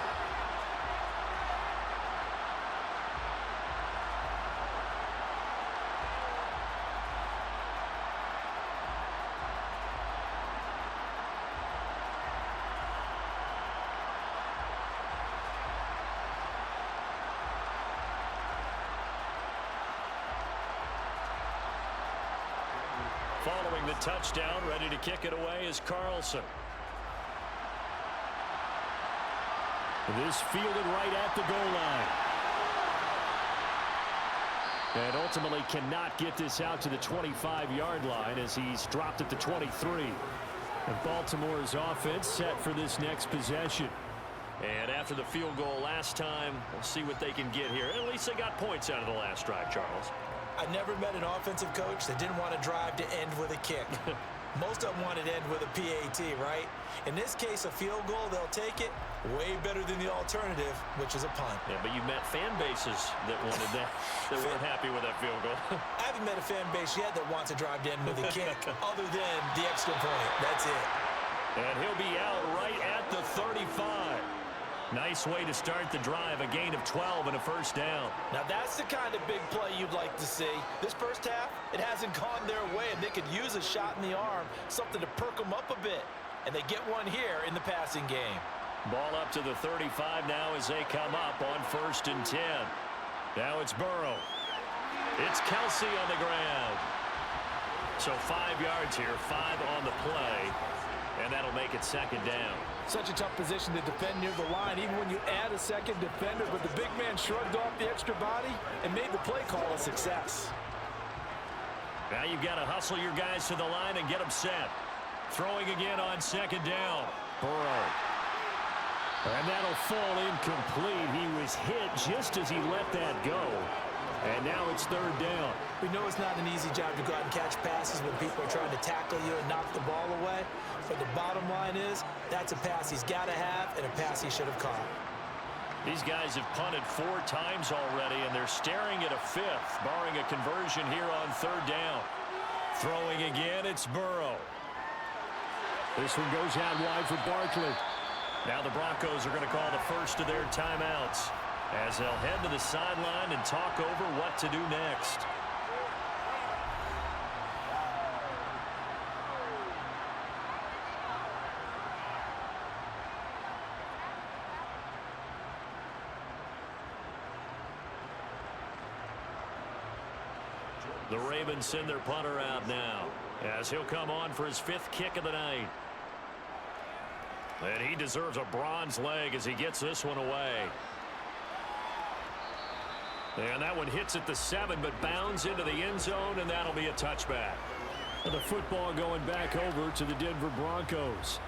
Following the touchdown, ready to kick it away is Carlson. This fielded right at the goal line. And ultimately cannot get this out to the 25-yard line as he's dropped at the 23. And Baltimore's offense set for this next possession. And after the field goal last time, we'll see what they can get here. At least they got points out of the last drive, Charles. I never met an offensive coach that didn't want to drive to end with a kick. Most of them wanted to end with a PAT, right? In this case, a field goal, they'll take it. Way better than the alternative, which is a punt. Yeah, but you met fan bases that wanted that, that weren't happy with that field goal. I haven't met a fan base yet that wants to drive to end with a kick, other than the extra point. That's it. And he'll be out right at the 35. Nice way to start the drive, a gain of 12 and a first down. Now that's the kind of big play you'd like to see. This first half, it hasn't gone their way, and they could use a shot in the arm, something to perk them up a bit. And they get one here in the passing game. Ball up to the 35 now as they come up on 1st and 10. Now it's Burrow. It's Kelsey on the ground. So 5 yards here, 5 on the play, and that'll make it 2nd down. Such a tough position to defend near the line, even when you add a second defender, but the big man shrugged off the extra body and made the play call a success. Now you've got to hustle your guys to the line and get them set. Throwing again on 2nd down. Burrow. And that'll fall incomplete. He was hit just as he let that go. And now it's 3rd down. We know it's not an easy job to go out and catch passes when people are trying to tackle you and knock the ball away. But the bottom line is, that's a pass he's got to have and a pass he should have caught. These guys have punted 4 times already, and they're staring at a 5th, barring a conversion here on 3rd down. Throwing again, it's Burrow. This one goes out wide for Barkley. Now the Broncos are going to call the first of their timeouts as they'll head to the sideline and talk over what to do next. The Ravens send their punter out now as he'll come on for his 5th kick of the night. And he deserves a bronze leg as he gets this one away. And that one hits at the 7, but bounds into the end zone, and that'll be a touchback. The football going back over to the Denver Broncos.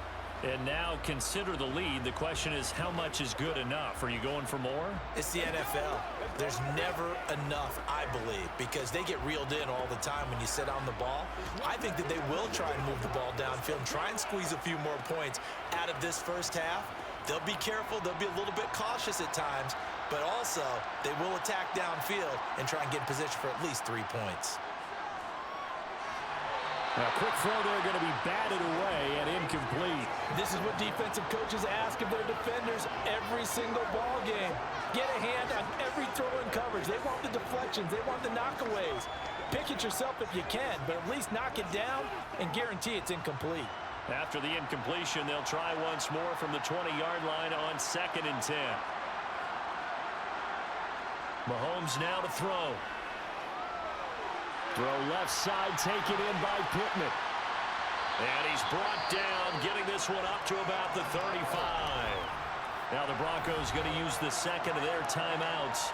And now consider the lead. The question is, how much is good enough? Are you going for more? It's the NFL. There's never enough, I believe, because they get reeled in all the time when you sit on the ball. I think that they will try and move the ball downfield and try and squeeze a few more points out of this first half. They'll be careful. They'll be a little bit cautious at times, but also they will attack downfield and try and get in position for at least 3 points. A quick throw there going to be batted away and incomplete. This is what defensive coaches ask of their defenders every single ball game. Get a hand on every throw in coverage. They want the deflections. They want the knockaways. Pick it yourself if you can, but at least knock it down and guarantee it's incomplete. After the incompletion, they'll try once more from the 20-yard line on 2nd and 10. Mahomes now to throw. Throw left side, taken in by Pittman. And he's brought down, getting this one up to about the 35. Now the Broncos going to use the second of their timeouts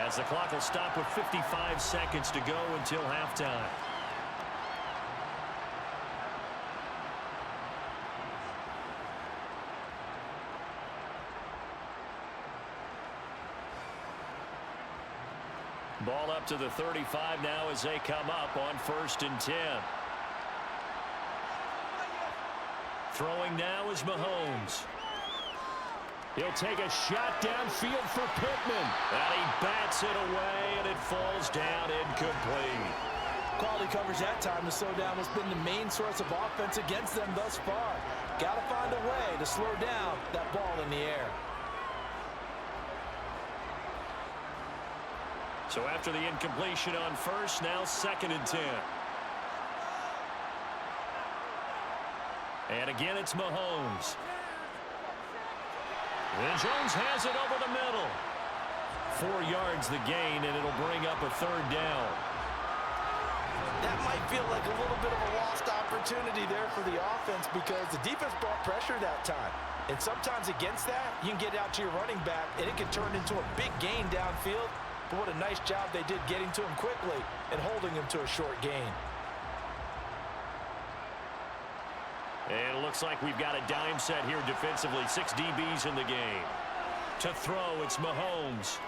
as the clock will stop with 55 seconds to go until halftime. Ball up to the 35 now as they come up on 1st and 10. Throwing now is Mahomes. He'll take a shot downfield for Pittman. And he bats it away, and it falls down incomplete. Quality coverage that time to slow down has been the main source of offense against them thus far. Got to find a way to slow down that ball in the air. So after the incompletion on 1st, now 2nd and 10. And again, it's Mahomes. And Jones has it over the middle. 4 yards the gain, and it'll bring up a 3rd down. That might feel like a little bit of a lost opportunity there for the offense because the defense brought pressure that time. And sometimes against that, you can get out to your running back, and it can turn into a big gain downfield. But what a nice job they did getting to him quickly and holding him to a short gain. And it looks like we've got a dime set here defensively. 6 DBs in the game. To throw, it's Mahomes.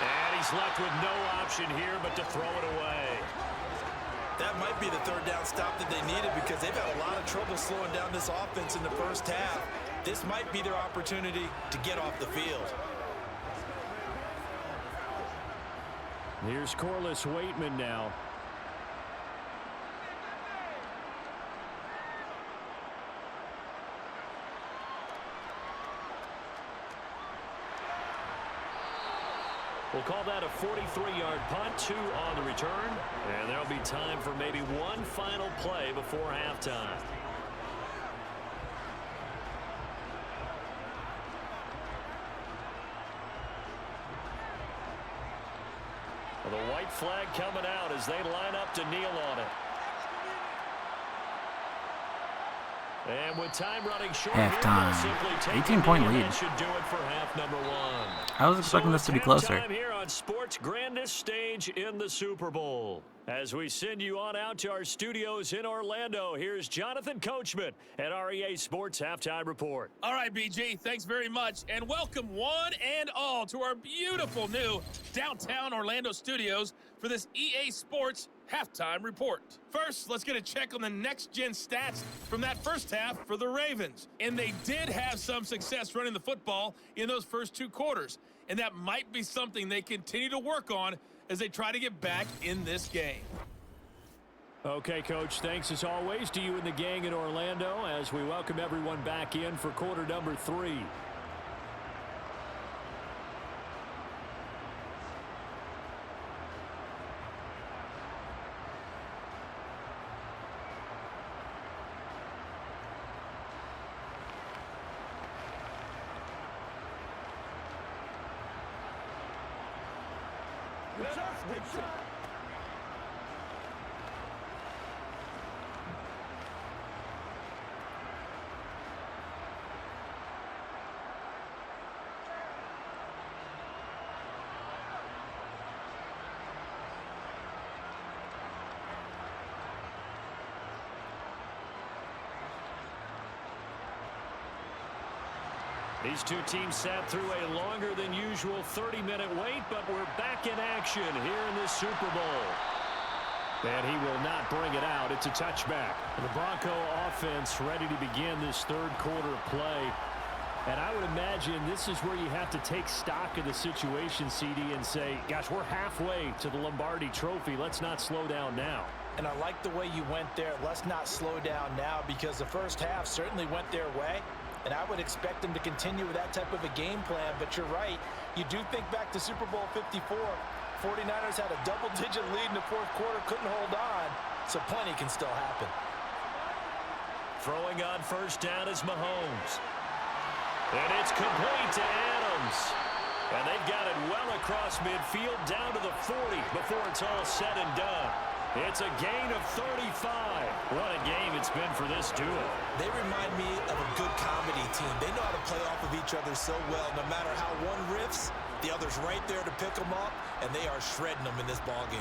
And he's left with no option here but to throw it away. That might be the 3rd down stop that they needed because they've had a lot of trouble slowing down this offense in the first half. This might be their opportunity to get off the field. Here's Corliss Waitman now. We'll call that a 43-yard punt, 2 on the return. And there'll be time for maybe one final play before halftime. The white flag coming out as they line up to kneel on it. And with time running short, Halftime. 18-point lead. Should do it for half number 1. I was expecting this to be closer. Time here on sports grandest stage in the Super Bowl. As we send you on out to our studios in Orlando, here's Jonathan Coachman at REA Sports Halftime Report. All right, BG, thanks very much, and welcome one and all to our beautiful new downtown Orlando studios for this EA Sports Halftime Report. First, let's get a check on the next-gen stats from that first half for the Ravens. And they did have some success running the football in those first 2 quarters, and that might be something they continue to work on as they try to get back in this game. Okay, Coach, thanks as always to you and the gang in Orlando as we welcome everyone back in for quarter number 3. These two teams sat through a longer than usual 30-minute wait, but we're back in action here in this Super Bowl. And he will not bring it out. It's a touchback. The Bronco offense ready to begin this third quarter of play. And I would imagine this is where you have to take stock of the situation, CD, and say, gosh, we're halfway to the Lombardi Trophy. Let's not slow down now. And I like the way you went there. Let's not slow down now, because the first half certainly went their way. And I would expect them to continue with that type of a game plan. But you're right. You do think back to Super Bowl 54. 49ers had a double-digit lead in the fourth quarter, couldn't hold on. So plenty can still happen. Throwing on first down is Mahomes. And it's complete to Adams. And they've got it well across midfield down to the 40 before it's all said and done. It's a gain of 35. What a game it's been for this duo. They remind me of a good comedy team. They know how to play off of each other so well. No matter how one riffs, the other's right there to pick them up, and they are shredding them in this ball game.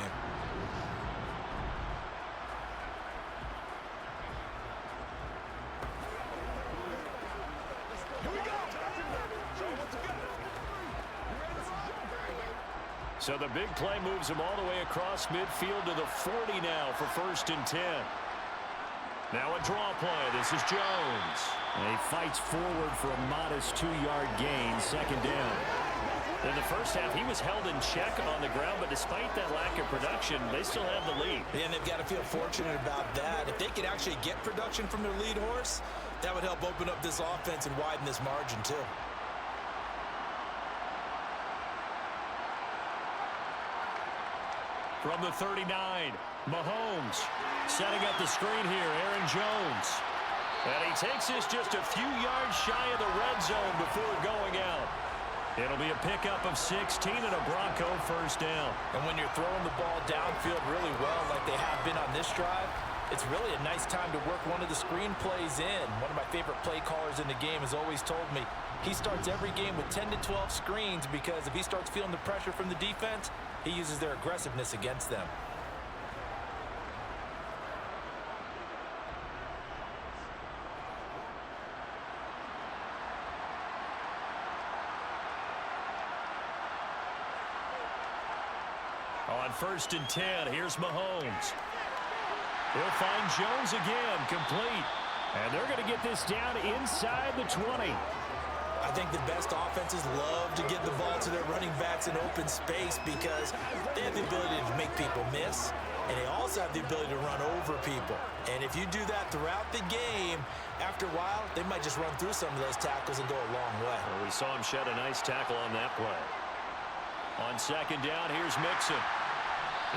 So the big play moves him all the way across midfield to the 40 now for 1st and 10. Now a draw play. This is Jones. And he fights forward for a modest 2-yard gain, 2nd down. In the first half, he was held in check on the ground, but despite that lack of production, they still have the lead. And they've got to feel fortunate about that. If they could actually get production from their lead horse, that would help open up this offense and widen this margin too. From the 39, Mahomes setting up the screen here, Aaron Jones. And he takes this just a few yards shy of the red zone before going out. It'll be a pickup of 16 and a Bronco 1st down. And when you're throwing the ball downfield really well like they have been on this drive, it's really a nice time to work one of the screen plays in. One of my favorite play callers in the game has always told me he starts every game with 10 to 12 screens, because if he starts feeling the pressure from the defense, he uses their aggressiveness against them. On 1st and 10, here's Mahomes. He'll find Jones again, complete. And they're going to get this down inside the 20. I think the best offenses love to get the ball to their running backs in open space, because they have the ability to make people miss, and they also have the ability to run over people. And if you do that throughout the game, after a while, they might just run through some of those tackles and go a long way. Well, we saw him shed a nice tackle on that play. On 2nd down, here's Mixon.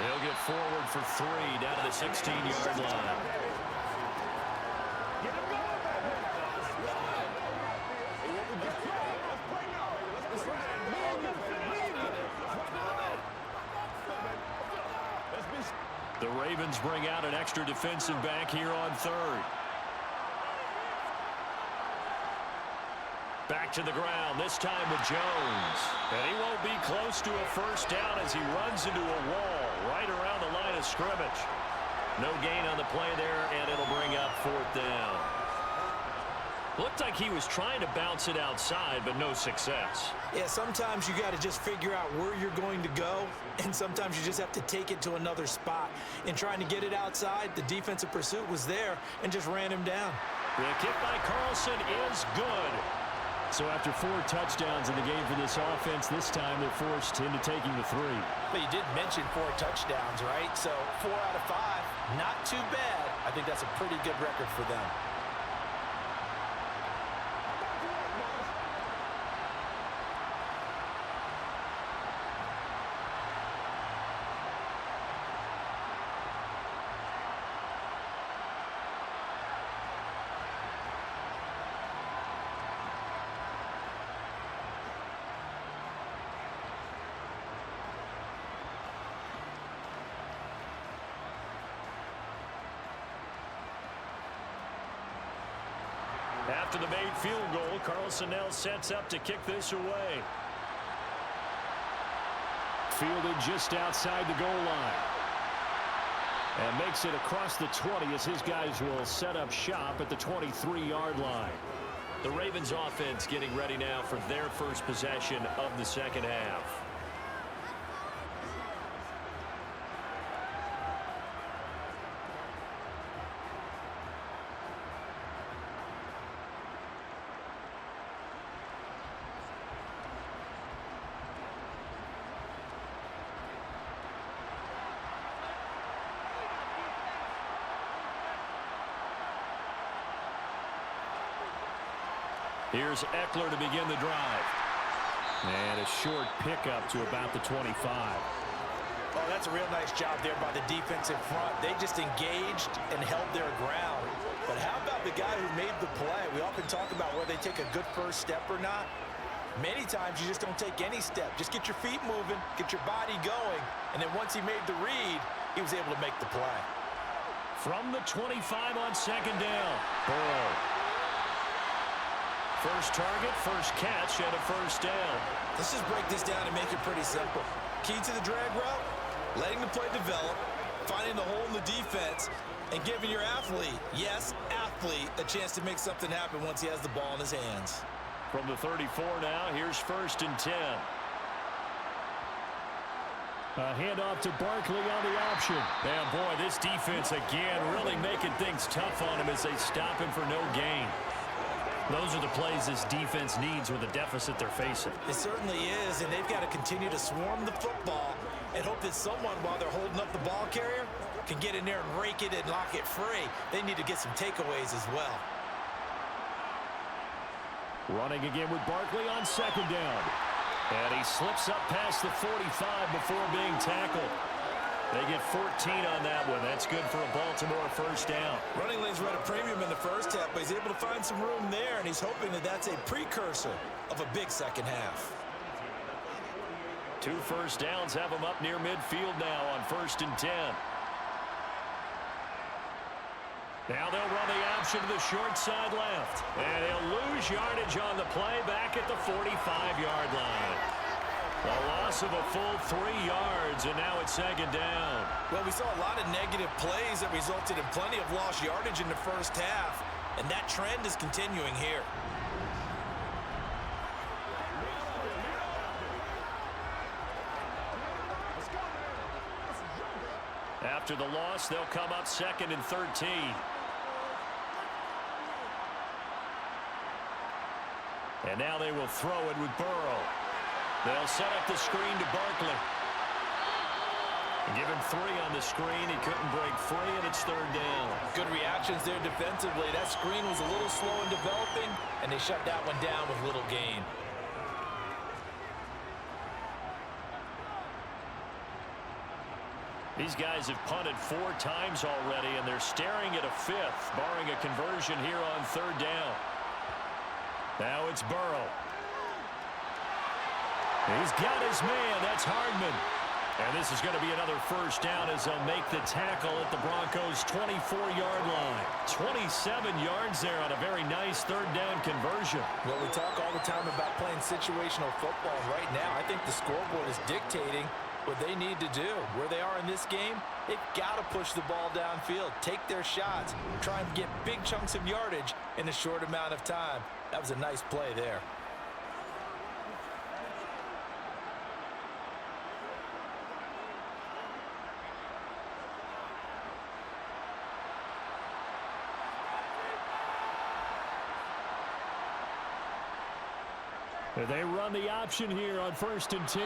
He'll get forward for 3 down to the 16-yard line. The Ravens bring out an extra defensive back here on 3rd. Back to the ground, this time with Jones. And he won't be close to a 1st down as he runs into a wall right around the line of scrimmage. No gain on the play there, and it'll bring up 4th down. Looked like he was trying to bounce it outside, but no success. Yeah, sometimes you got to just figure out where you're going to go, and sometimes you just have to take it to another spot. In trying to get it outside, the defensive pursuit was there and just ran him down. The kick by Carlson is good. So after 4 touchdowns in the game for this offense, this time they're forced into taking the 3. But you did mention 4 touchdowns, right? So 4 out of 5, not too bad. I think that's a pretty good record for them. After the made field goal, Carlson now sets up to kick this away. Fielded just outside the goal line. And makes it across the 20 as his guys will set up shop at the 23-yard line. The Ravens offense getting ready now for their first possession of the second half. Here's Eckler to begin the drive. And a short pickup to about the 25. Oh, that's a real nice job there by the defense in front. They just engaged and held their ground. But how about the guy who made the play? We often talk about whether they take a good first step or not. Many times you just don't take any step. Just get your feet moving, get your body going, and then once he made the read, he was able to make the play. From the 25 on second down, Burrow. First target, first catch, and a first down. Let's just break this down and make it pretty simple. Key to the drag route, letting the play develop, finding the hole in the defense, and giving your athlete, yes, athlete, a chance to make something happen once he has the ball in his hands. From the 34 now, here's 1st and 10. A handoff to Barkley on the option. And boy, this defense again really making things tough on him as they stop him for no gain. Those are the plays this defense needs with the deficit they're facing. It certainly is, and they've got to continue to swarm the football and hope that someone, while they're holding up the ball carrier, can get in there and rake it and lock it free. They need to get some takeaways as well. Running again with Barkley on second down. And he slips up past the 45 before being tackled. They get 14 on that one. That's good for a Baltimore first down. Running lanes were at a premium in the first half, but he's able to find some room there, and he's hoping that that's a precursor of a big second half. 2 first downs have him up near midfield now on 1st and 10. Now they'll run the option to the short side left. And they'll lose yardage on the play back at the 45-yard line. A loss of a full 3 yards, and now it's second down. Well, we saw a lot of negative plays that resulted in plenty of lost yardage in the first half, and that trend is continuing here. After the loss, they'll come up 2nd and 13. And now they will throw it with Burrow. They'll set up the screen to Barkley. Give him 3 on the screen. He couldn't break free, and it's 3rd down. Good reactions there defensively. That screen was a little slow in developing, and they shut that one down with little gain. These guys have punted 4 times already, and they're staring at a 5th, barring a conversion here on 3rd down. Now it's Burrow. He's got his man. That's Hardman. And this is going to be another first down as they'll make the tackle at the Broncos' 24-yard line. 27 yards there on a very nice 3rd down conversion. Well, we talk all the time about playing situational football. Right now, I think the scoreboard is dictating what they need to do. Where they are in this game, they've got to push the ball downfield, take their shots, try and get big chunks of yardage in a short amount of time. That was a nice play there. They run the option here on 1st and 10.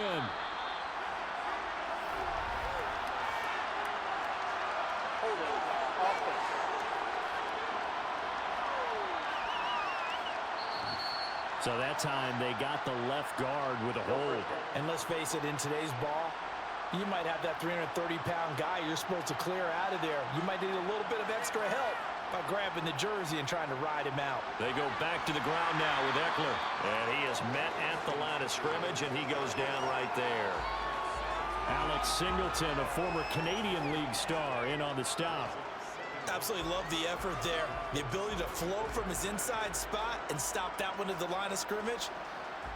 So that time they got the left guard with a hold. And let's face it, in today's ball, you might have that 330-pound guy you're supposed to clear out of there. You might need a little bit of extra help by grabbing the jersey and trying to ride him out. They go back to the ground now with Eckler. And he is met at the line of scrimmage, and he goes down right there. Alex Singleton, a former Canadian League star, in on the stop. Absolutely love the effort there. The ability to flow from his inside spot and stop that one at the line of scrimmage.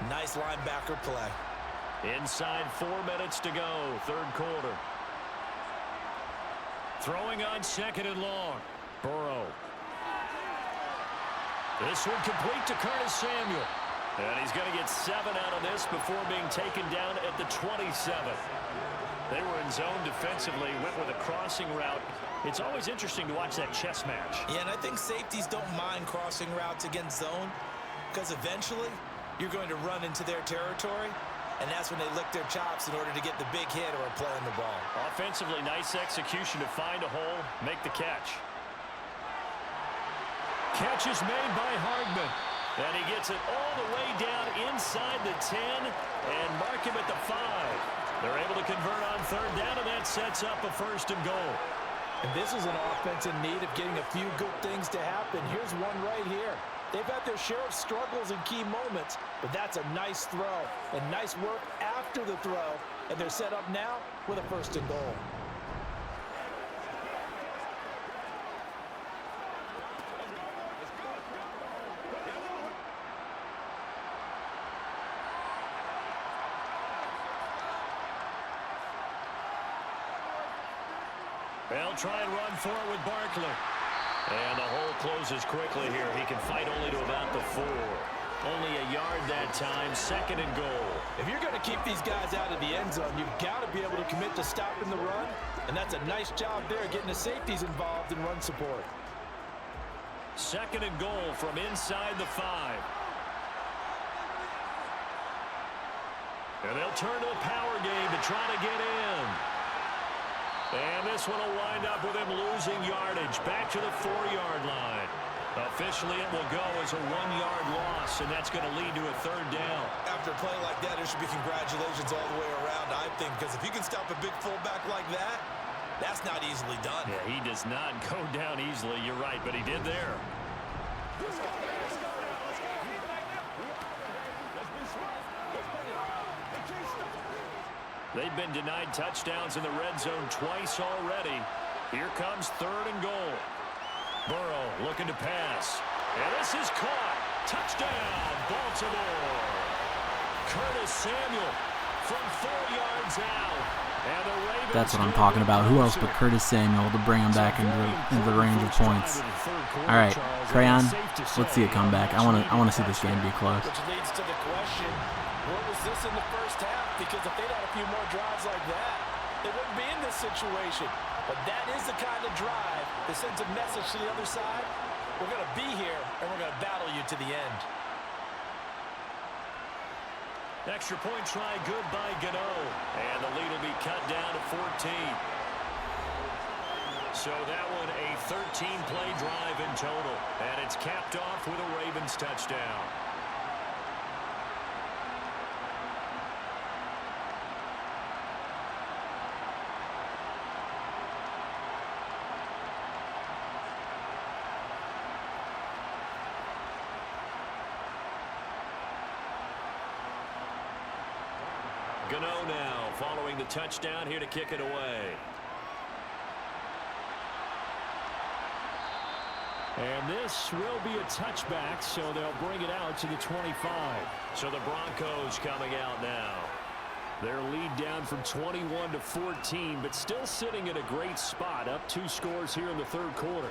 Nice linebacker play. Inside 4 minutes to go, third quarter. Throwing on second and long. Burrow. This one complete to Curtis Samuel. And he's going to get 7 out of this before being taken down at the 27. They were in zone defensively, went with a crossing route. It's always interesting to watch that chess match. Yeah, and I think safeties don't mind crossing routes against zone because eventually you're going to run into their territory, and that's when they lick their chops in order to get the big hit or a play on the ball. Offensively, nice execution to find a hole, make the catch. Catch is made by Hardman. And he gets it all the way down inside the 10 and mark him at the 5. They're able to convert on third down, and that sets up a 1st and goal. And this is an offense in need of getting a few good things to happen. Here's one right here. They've had their share of struggles in key moments, but that's a nice throw and nice work after the throw. And they're set up now with a 1st and goal. They'll try and run for it with Barkley. And the hole closes quickly here. He can fight only to about the 4. Only a yard that time, 2nd and goal. If you're going to keep these guys out of the end zone, you've got to be able to commit to stopping the run. And that's a nice job there, getting the safeties involved in run support. 2nd and goal from inside the 5. And they'll turn to the power game to try to get in. And this one will wind up with him losing yardage back to the 4-yard line. Officially, it will go as a 1-yard loss, and that's going to lead to a 3rd down. After a play like that, there should be congratulations all the way around, I think, because if you can stop a big fullback like that, that's not easily done. Yeah, he does not go down easily. You're right, but he did there. They've been denied touchdowns in the red zone twice already. Here comes 3rd and goal. Burrow looking to pass. And this is caught. Touchdown, Baltimore. Curtis Samuel from 4 yards out. And the Ravens. That's what I'm talking about. Who else but Curtis Samuel to bring him back into the range of points? All right, Crayon, let's see a comeback. I want to see this game be close. Which leads to the question, what was this in the first half? Because if they'd had a few more drives like that, they wouldn't be in this situation. But that is the kind of drive that sends a message to the other side. We're going to be here, and we're going to battle you to the end. Extra point try good by Gano. And the lead will be cut down to 14. So that one a 13-play drive in total. And it's capped off with a Ravens touchdown. Gano now following the touchdown here to kick it away. And this will be a touchback, so they'll bring it out to the 25. So the Broncos coming out now. Their lead down from 21 to 14, but still sitting at a great spot, up 2 scores here in the 3rd quarter.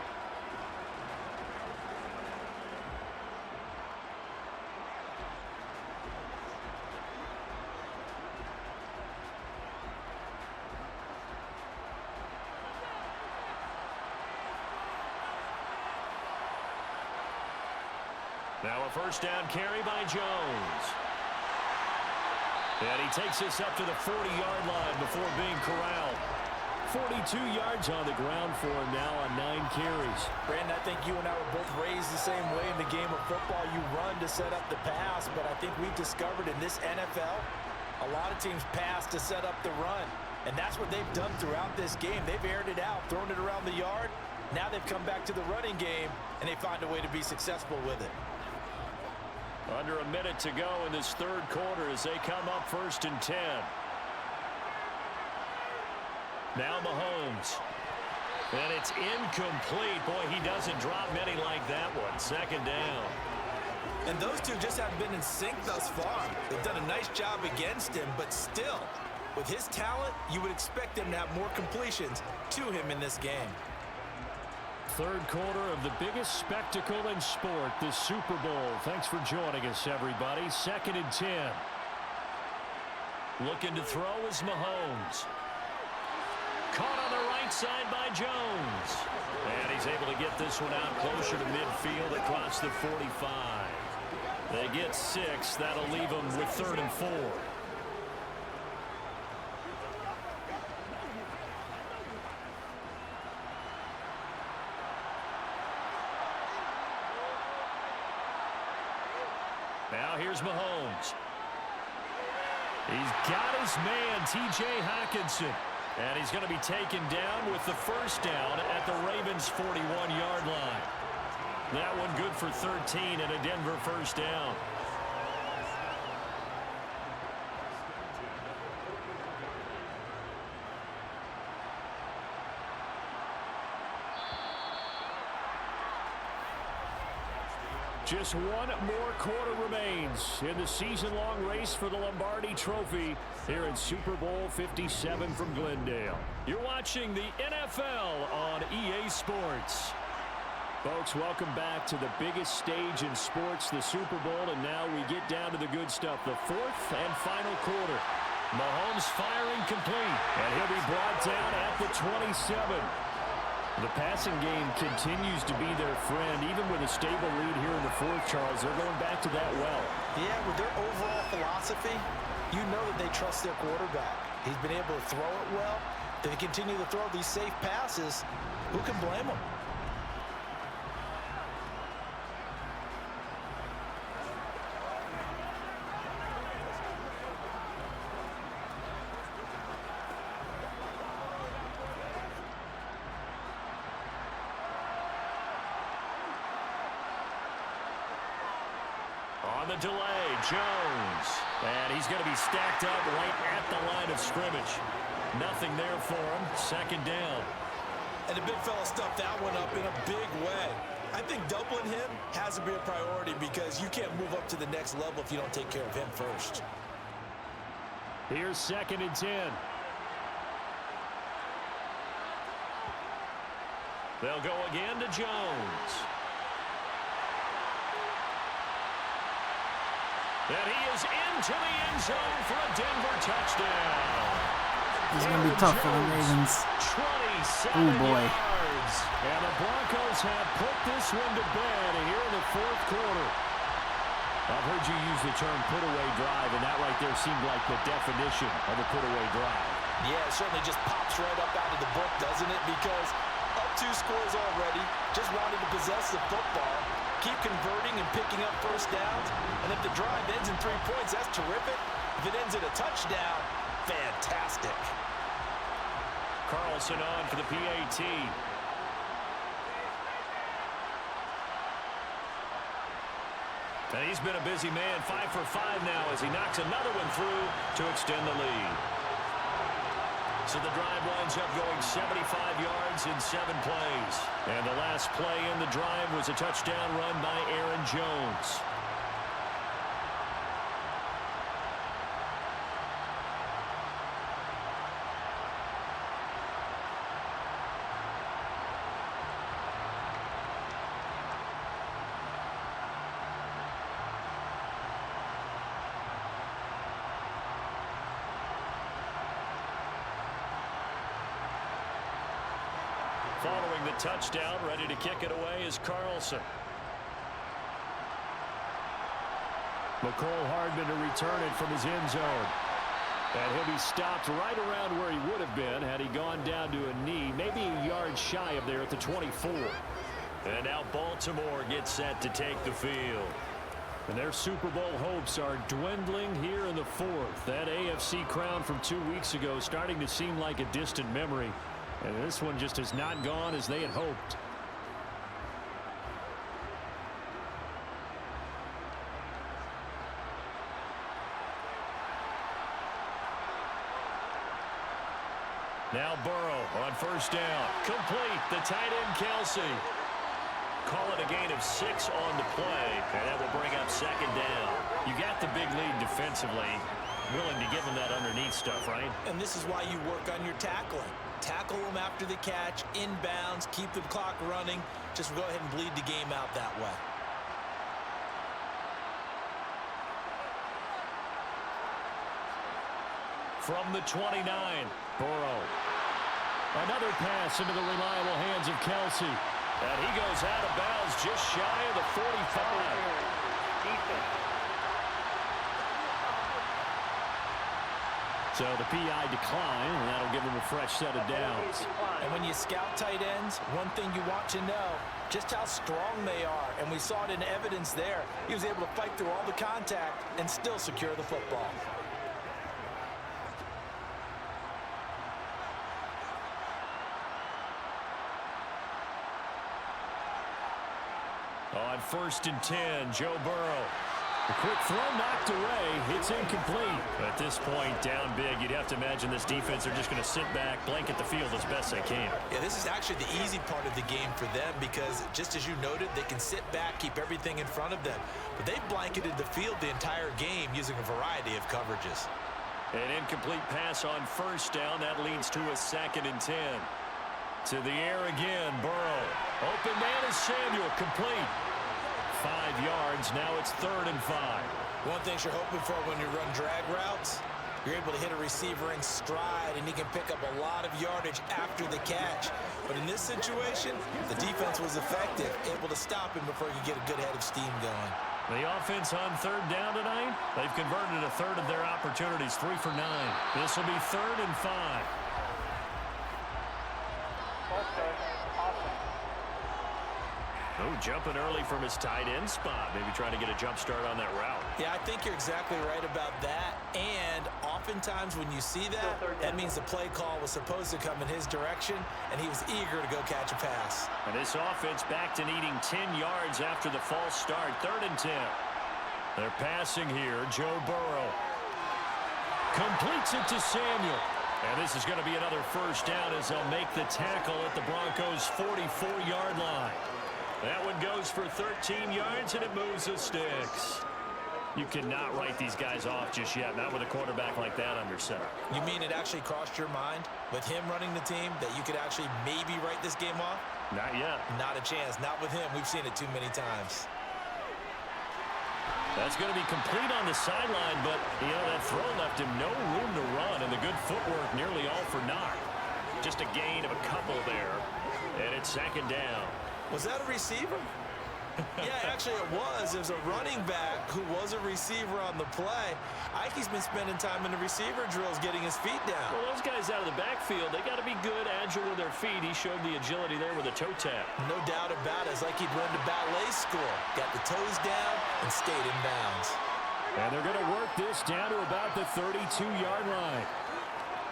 Now a 1st down carry by Jones. And he takes this up to the 40-yard line before being corralled. 42 yards on the ground for him now on 9 carries. Brandon, I think you and I were both raised the same way in the game of football. You run to set up the pass, but I think we've discovered in this NFL, a lot of teams pass to set up the run. And that's what they've done throughout this game. They've aired it out, thrown it around the yard. Now they've come back to the running game, and they find a way to be successful with it. Under a minute to go in this 3rd quarter as they come up 1st and 10. Now Mahomes. And it's incomplete. Boy, he doesn't drop many like that one. Second down. And those two just haven't been in sync thus far. They've done a nice job against him, but still, with his talent, you would expect him to have more completions to him in this game. Third quarter of the biggest spectacle in sport, the Super Bowl. Thanks for joining us, everybody. 2nd and 10. Looking to throw is Mahomes. Caught on the right side by Jones. And he's able to get this one out closer to midfield across the 45. They get 6. That'll leave them with 3rd and 4. Now here's Mahomes. He's got his man, T.J. Hockenson. And he's going to be taken down with the first down at the Ravens' 41-yard line. That one good for 13 and a Denver first down. Just one more quarter remains in the season-long race for the Lombardi Trophy here in Super Bowl 57 from Glendale. You're watching the NFL on EA Sports. Folks, welcome back to the biggest stage in sports, the Super Bowl, and now we get down to the good stuff, the 4th and final quarter. Mahomes firing complete, and he'll be brought down at the 27. The passing game continues to be their friend, even with a stable lead here in the 4th, Charles. They're going back to that well. Yeah, with their overall philosophy, you know that they trust their quarterback. He's been able to throw it well. They continue to throw these safe passes. Who can blame them? On the delay, Jones. And he's going to be stacked up right at the line of scrimmage. Nothing there for him. 2nd down. And the big fella stuffed that one up in a big way. I think doubling him has to be a priority because you can't move up to the next level if you don't take care of him first. Here's 2nd and 10. They'll go again to Jones. And he is into the end zone for a Denver touchdown. This is going to be tough for the Ravens. 27 Oh, boy. yards. And the Broncos have put this one to bed here in the 4th quarter. I've heard you use the term put-away drive, and that right there seemed like the definition of a put-away drive. Yeah, it certainly just pops right up out of the book, doesn't it? Because up 2 scores already, just wanted to possess the football, keep converting and picking up first downs. And if the drive ends in 3 points, that's terrific. If it ends in a touchdown, fantastic. Carlson on for the PAT. And he's been a busy man, 5 for 5 now as he knocks another one through to extend the lead. So the drive winds up going 75 yards in 7 plays. And the last play in the drive was a touchdown run by Aaron Jones. Following the touchdown, ready to kick it away is Carlson. McCole Hardman to return it from his end zone. And he'll be stopped right around where he would have been had he gone down to a knee, maybe a yard shy of there at the 24. And now Baltimore gets set to take the field. And their Super Bowl hopes are dwindling here in the 4th. That AFC crown from 2 weeks ago starting to seem like a distant memory. And this one just has not gone as they had hoped. Now Burrow on first down. Complete. The tight end, Kelsey. Call it a gain of 6 on the play, and that will bring up second down. You got the big lead defensively. Willing to give them that underneath stuff, right? And this is why you work on your tackling. Tackle them after the catch, inbounds, keep the clock running. Just go ahead and bleed the game out that way. From the 29, Burrow. Another pass into the reliable hands of Kelsey. And he goes out of bounds just shy of the 45. So the PI decline, and that'll give him a fresh set of downs. And when you scout tight ends, one thing you want to know, just how strong they are. And we saw it in evidence there. He was able to fight through all the contact and still secure the football. On first and 10, Joe Burrow. The quick throw knocked away. It's incomplete. At this point, down big, you'd have to imagine this defense are just going to sit back, blanket the field as best they can. Yeah, this is actually the easy part of the game for them because, just as you noted, they can sit back, keep everything in front of them. But they've blanketed the field the entire game using a variety of coverages. An incomplete pass on first down. That leads to a second and 10. To the air again, Burrow. Open man is Samuel, complete. 5 yards, now it's 3rd and 5. One thing you're hoping for when you run drag routes, you're able to hit a receiver in stride, and he can pick up a lot of yardage after the catch. But in this situation, the defense was effective, able to stop him before he could get a good head of steam going. The offense on 3rd down tonight, they've converted a third of their opportunities, 3 for 9. This will be 3rd and 5. Oh, jumping early from his tight end spot. Maybe trying to get a jump start on that route. Yeah, I think you're exactly right about that. And oftentimes when you see that, that means the play call was supposed to come in his direction, and he was eager to go catch a pass. And this offense back to needing 10 yards after the false start. 3rd and 10. They're passing here. Joe Burrow completes it to Samuel. And this is going to be another first down as they'll make the tackle at the Broncos' 44-yard line. That one goes for 13 yards, and it moves the sticks. You cannot write these guys off just yet, not with a quarterback like that under center. You mean it actually crossed your mind with him running the team that you could actually maybe write this game off? Not yet. Not a chance. Not with him. We've seen it too many times. That's going to be complete on the sideline, but, you know, that throw left him no room to run, and the good footwork nearly all for naught. Just a gain of a couple there, and it's 2nd down. Was that a receiver? Yeah, actually it was. It was a running back who was a receiver on the play. Ike's been spending time in the receiver drills getting his feet down. Well, those guys out of the backfield, they got to be good, agile with their feet. He showed the agility there with a toe tap. No doubt about it. It's like he'd run to ballet school. Got the toes down and stayed in bounds. And they're going to work this down to about the 32-yard line.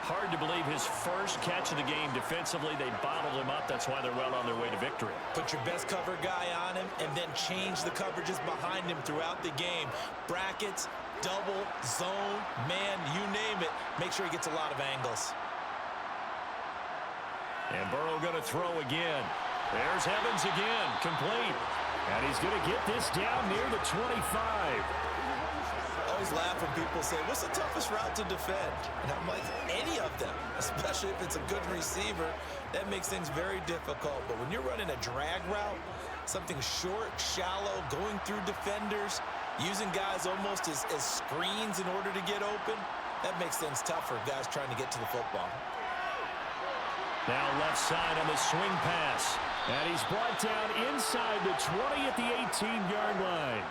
Hard to believe his first catch of the game defensively. They bottled him up. That's why they're well on their way to victory. Put your best cover guy on him and then change the coverages behind him throughout the game. Brackets, double, zone, man, you name it. Make sure he gets a lot of angles. And Burrow going to throw again. There's Evans again, complete. And he's going to get this down near the 25. I always laugh when people say, what's the toughest route to defend? And I'm like, any of them, especially if it's a good receiver. That makes things very difficult. But when you're running a drag route, something short, shallow, going through defenders, using guys almost as screens in order to get open, that makes things tough for guys trying to get to the football. Now left side on the swing pass. And he's brought down inside the 20 at the 18-yard line.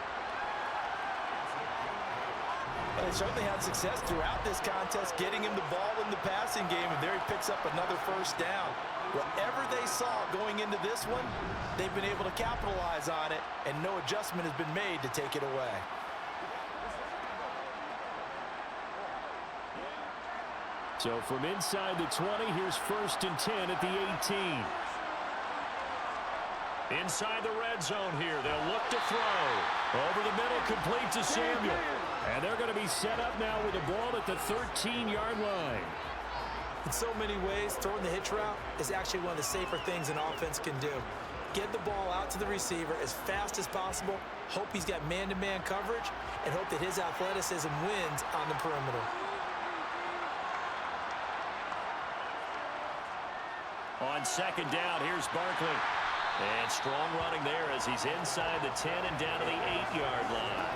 Well, they certainly had success throughout this contest, getting him the ball in the passing game, and there he picks up another first down. Whatever they saw going into this one, they've been able to capitalize on it, and no adjustment has been made to take it away. So from inside the 20, here's 1st and 10 at the 18. Inside the red zone here, they'll look to throw. Over the middle, complete to Samuel. And they're going to be set up now with the ball at the 13-yard line. In so many ways, throwing the hitch route is actually one of the safer things an offense can do. Get the ball out to the receiver as fast as possible, hope he's got man-to-man coverage, and hope that his athleticism wins on the perimeter. On second down, here's Barkley. And strong running there as he's inside the 10 and down to the 8-yard line.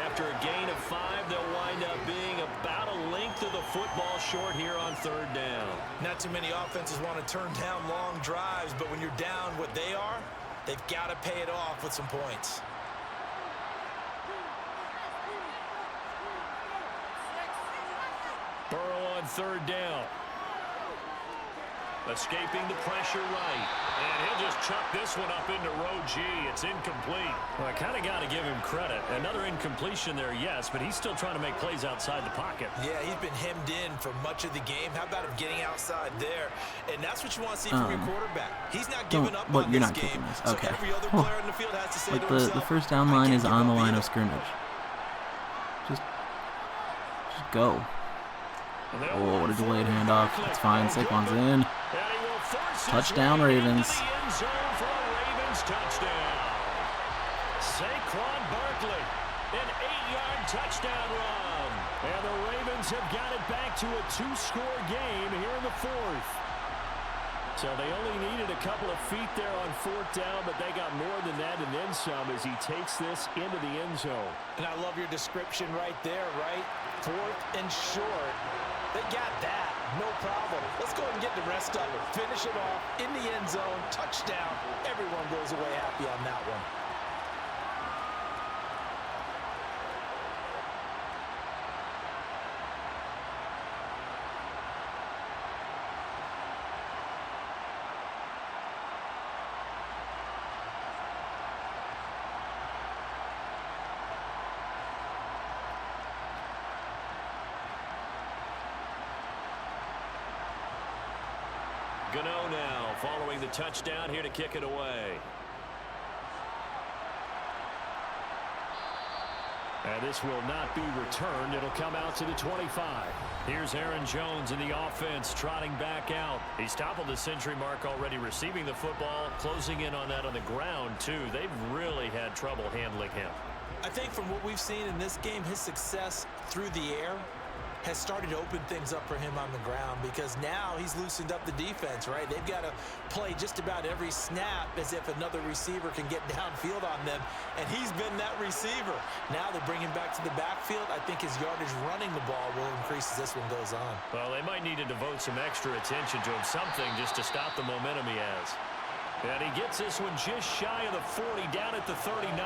After a gain of 5, they'll wind up being about a length of the football short here on third down. Not too many offenses want to turn down long drives, but when you're down what they are, they've got to pay it off with some points. Burrow on third down. Escaping the pressure right. And he'll just chuck this one up into row G. It's incomplete. Well, I kind of got to give him credit. Another incompletion there, yes, but he's still trying to make plays outside the pocket. Yeah, he's been hemmed in for much of the game. How about him getting outside there? And that's what you want to see from your quarterback. He's not giving up on you're this not game. kicking this. So Okay. every other player in the field has to say Like to himself, the first down line is on the line of scrimmage. Just go. Oh, what a delayed handoff. It's fine. Saquon's in. Touchdown, Ravens. Saquon Barkley, an 8-yard touchdown run. And the Ravens have got it back to a 2-score game here in the fourth. So they only needed a couple of feet there on fourth down, but they got more than that and then some as he takes this into the end zone. And I love your description right there, right? Fourth and short. They got that. No problem. Let's go ahead and get the rest of it. Finish it off in the end zone. Touchdown. Everyone goes away happy on that one. Gano now following the touchdown here to kick it away. And this will not be returned. It'll come out to the 25. Here's Aaron Jones in the offense trotting back out. He's toppled the century mark already receiving the football, closing in on that on the ground too. They've really had trouble handling him. I think from what we've seen in this game, his success through the air has started to open things up for him on the ground because now he's loosened up the defense, right? They've got to play just about every snap as if another receiver can get downfield on them, and he's been that receiver. Now they bring him back to the backfield. I think his yardage running the ball will increase as this one goes on. Well, they might need to devote some extra attention to him, something just to stop the momentum he has. And he gets this one just shy of the 40, down at the 39.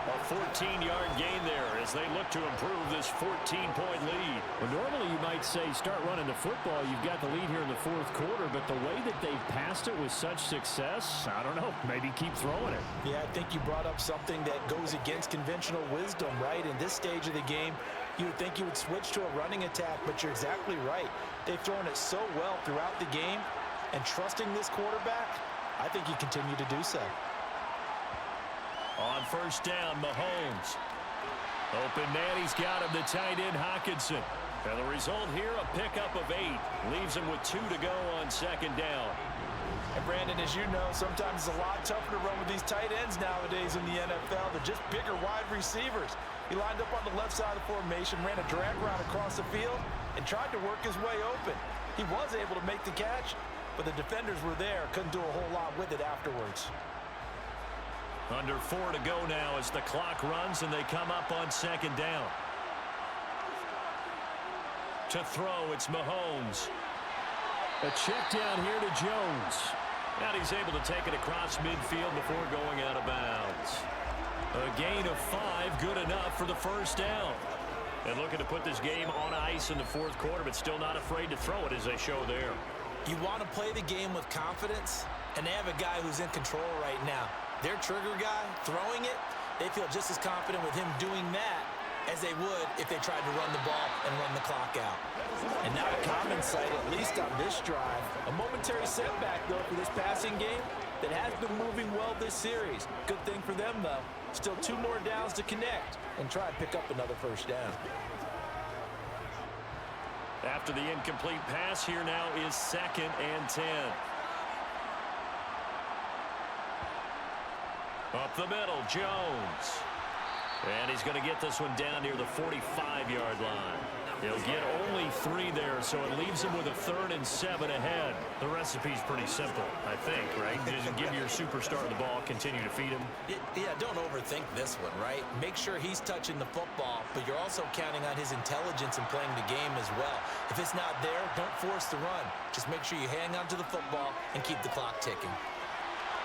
A 14-yard gain there as they look to improve this 14-point lead. Well, normally you might say start running the football. You've got the lead here in the fourth quarter, but the way that they've passed it with such success, I don't know, maybe keep throwing it. Yeah, I think you brought up something that goes against conventional wisdom, right? In this stage of the game, you would think you would switch to a running attack, but you're exactly right. They've thrown it so well throughout the game, and trusting this quarterback, I think you continue to do so. On first down, Mahomes. Open man, he's got him, the tight end, Hockenson. And the result here, a pickup of 8. Leaves him with 2 to go on second down. And Brandon, as you know, sometimes it's a lot tougher to run with these tight ends nowadays in the NFL. They're just bigger wide receivers. He lined up on the left side of the formation, ran a drag route across the field, and tried to work his way open. He was able to make the catch, but the defenders were there, couldn't do a whole lot with it afterwards. Under 4 to go now as the clock runs and they come up on second down. To throw, it's Mahomes. A check down here to Jones. And he's able to take it across midfield before going out of bounds. A gain of 5, good enough for the first down. And looking to put this game on ice in the fourth quarter, but still not afraid to throw it as they show there. You want to play the game with confidence, and they have a guy who's in control right now. Their trigger guy, throwing it, they feel just as confident with him doing that as they would if they tried to run the ball and run the clock out. And now a common sight, at least on this drive. A momentary setback, though, for this passing game that has been moving well this series. Good thing for them, though. Still 2 more downs to connect and try and pick up another first down. After the incomplete pass, here now is 2nd and 10. Up the middle, Jones. And he's going to get this one down near the 45-yard line. He'll get only 3 there, so it leaves him with a 3rd and 7 ahead. The recipe's pretty simple, I think, right? Just give your superstar the ball, continue to feed him. Yeah, don't overthink this one, right? Make sure he's touching the football, but you're also counting on his intelligence in playing the game as well. If it's not there, don't force the run. Just make sure you hang on to the football and keep the clock ticking.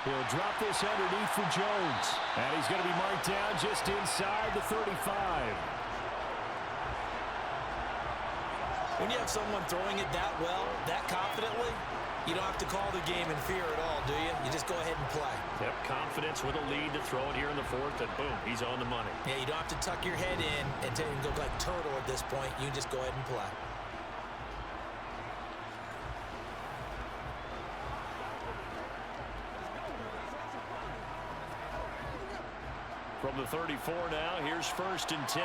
He'll drop this underneath for Jones. And he's going to be marked down just inside the 35. When you have someone throwing it that well, that confidently, you don't have to call the game in fear at all, do you? You just go ahead and play. Yep, confidence with a lead to throw it here in the 4th, and boom, he's on the money. Yeah, you don't have to tuck your head in and go like turtle at this point. You just go ahead and play. From the 34 now, here's 1st and 10.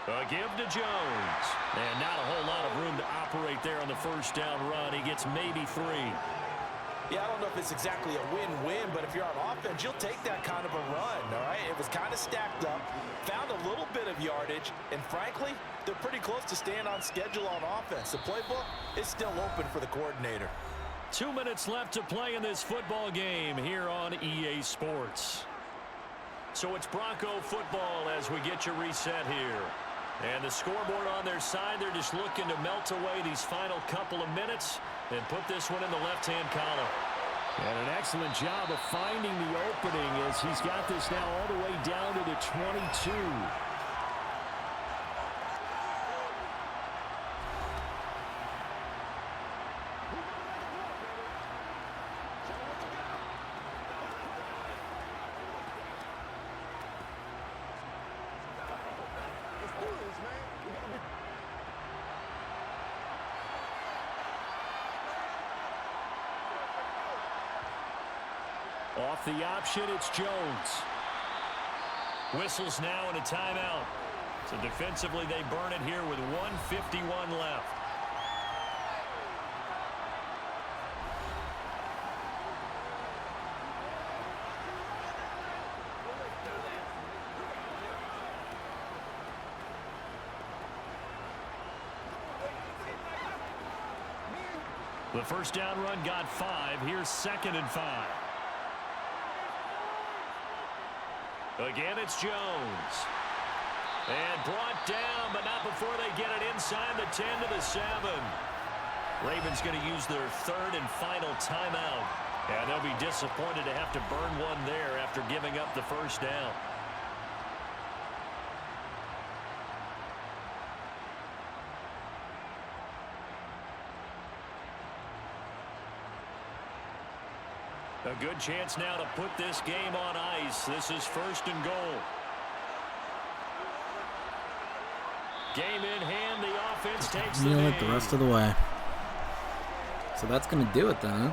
A give to Jones. And not a whole lot of room to operate there on the 1st down run. He gets maybe 3. Yeah, I don't know if it's exactly a win-win, but if you're on offense, you'll take that kind of a run, all right? It was kind of stacked up, found a little bit of yardage, and frankly, they're pretty close to staying on schedule on offense. The playbook is still open for the coordinator. 2 minutes left to play in this football game here on EA Sports. So it's Bronco football as we get you reset here. And the scoreboard on their side, they're just looking to melt away these final couple of minutes and put this one in the left-hand column. And an excellent job of finding the opening as he's got this now all the way down to the 22. Off the option, it's Jones. Whistles now and a timeout. So defensively, they burn it here with 1:51 left. The 1st down run got 5. Here's 2nd and 5. Again, it's Jones. And brought down, but not before they get it inside the 10 to the 7. Ravens going to use their 3rd and final timeout. And they'll be disappointed to have to burn one there after giving up the 1st down. A good chance now to put this game on ice. This is 1st and goal. Game in hand, the offense takes the lead. The rest of the way. So that's going to do it then, huh?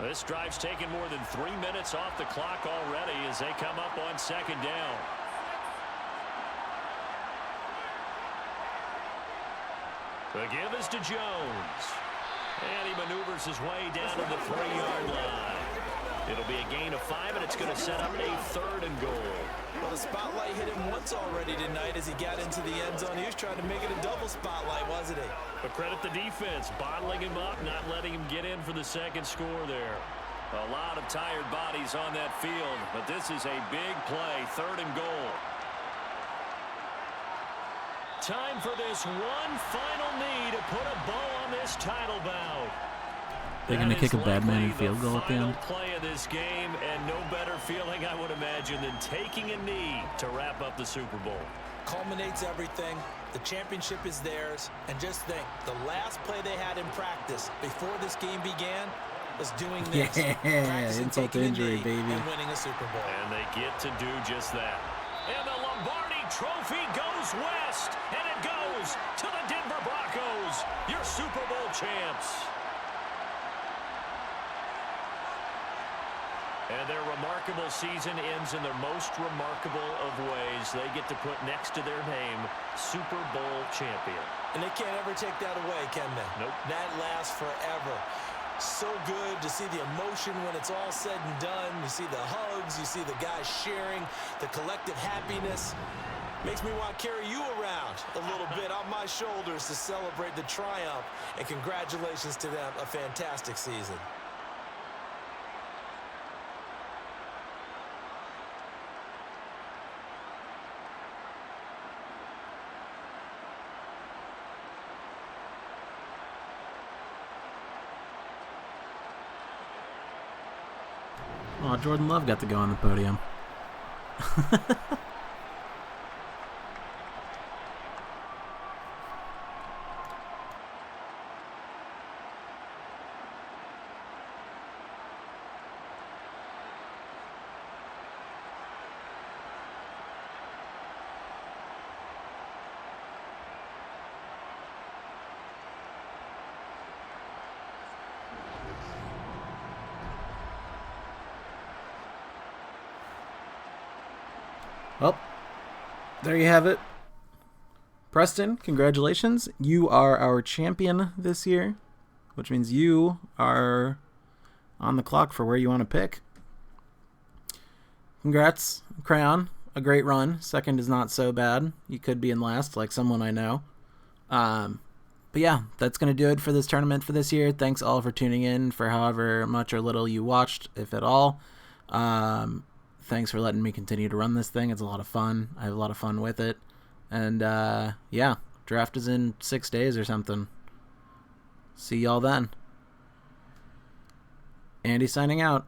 This drive's taken more than 3 minutes off the clock already as they come up on 2nd down. The give is to Jones. And he maneuvers his way down to the 3-yard line. It'll be a gain of 5, and it's going to set up a 3rd and goal. Well, the spotlight hit him once already tonight as he got into the end zone. He was trying to make it a double spotlight, wasn't he? But credit the defense, bottling him up, not letting him get in for the 2nd score there. A lot of tired bodies on that field, but this is a big play, 3rd and goal. Time for this one final knee to put a bow on this title bout. They're going to kick a Badman field goal at the end. Play of this game, and no better feeling, I would imagine, than taking a knee to wrap up the Super Bowl. Culminates everything. The championship is theirs. And just think, the last play they had in practice before this game began was doing this. Yeah, insult to injury, baby. And winning a Super Bowl. And they get to do just that. And the Lombardi Trophy goes west, and it goes goes to the Denver Broncos, your Super Bowl champs. And their remarkable season ends in their most remarkable of ways. They get to put next to their name, Super Bowl champion. And they can't ever take that away, can they? Nope. That lasts forever. So good to see the emotion when it's all said and done. You see the hugs, you see the guys sharing, the collective happiness. Makes me want to carry you around a little bit on my shoulders to celebrate the triumph. And congratulations to them, a fantastic season. Oh, Jordan Love got to go on the podium. Well, there you have it. Preston, congratulations. You are our champion this year, which means you are on the clock for where you want to pick. Congrats, Crayon. A great run. Second is not so bad. You could be in last, like someone I know. But yeah, that's going to do it for this tournament for this year. Thanks all for tuning in for however much or little you watched, if at all. Thanks for letting me continue to run this thing. It's a lot of fun. I have a lot of fun with it. And, yeah, draft is in 6 days or something. See y'all then. Andy signing out.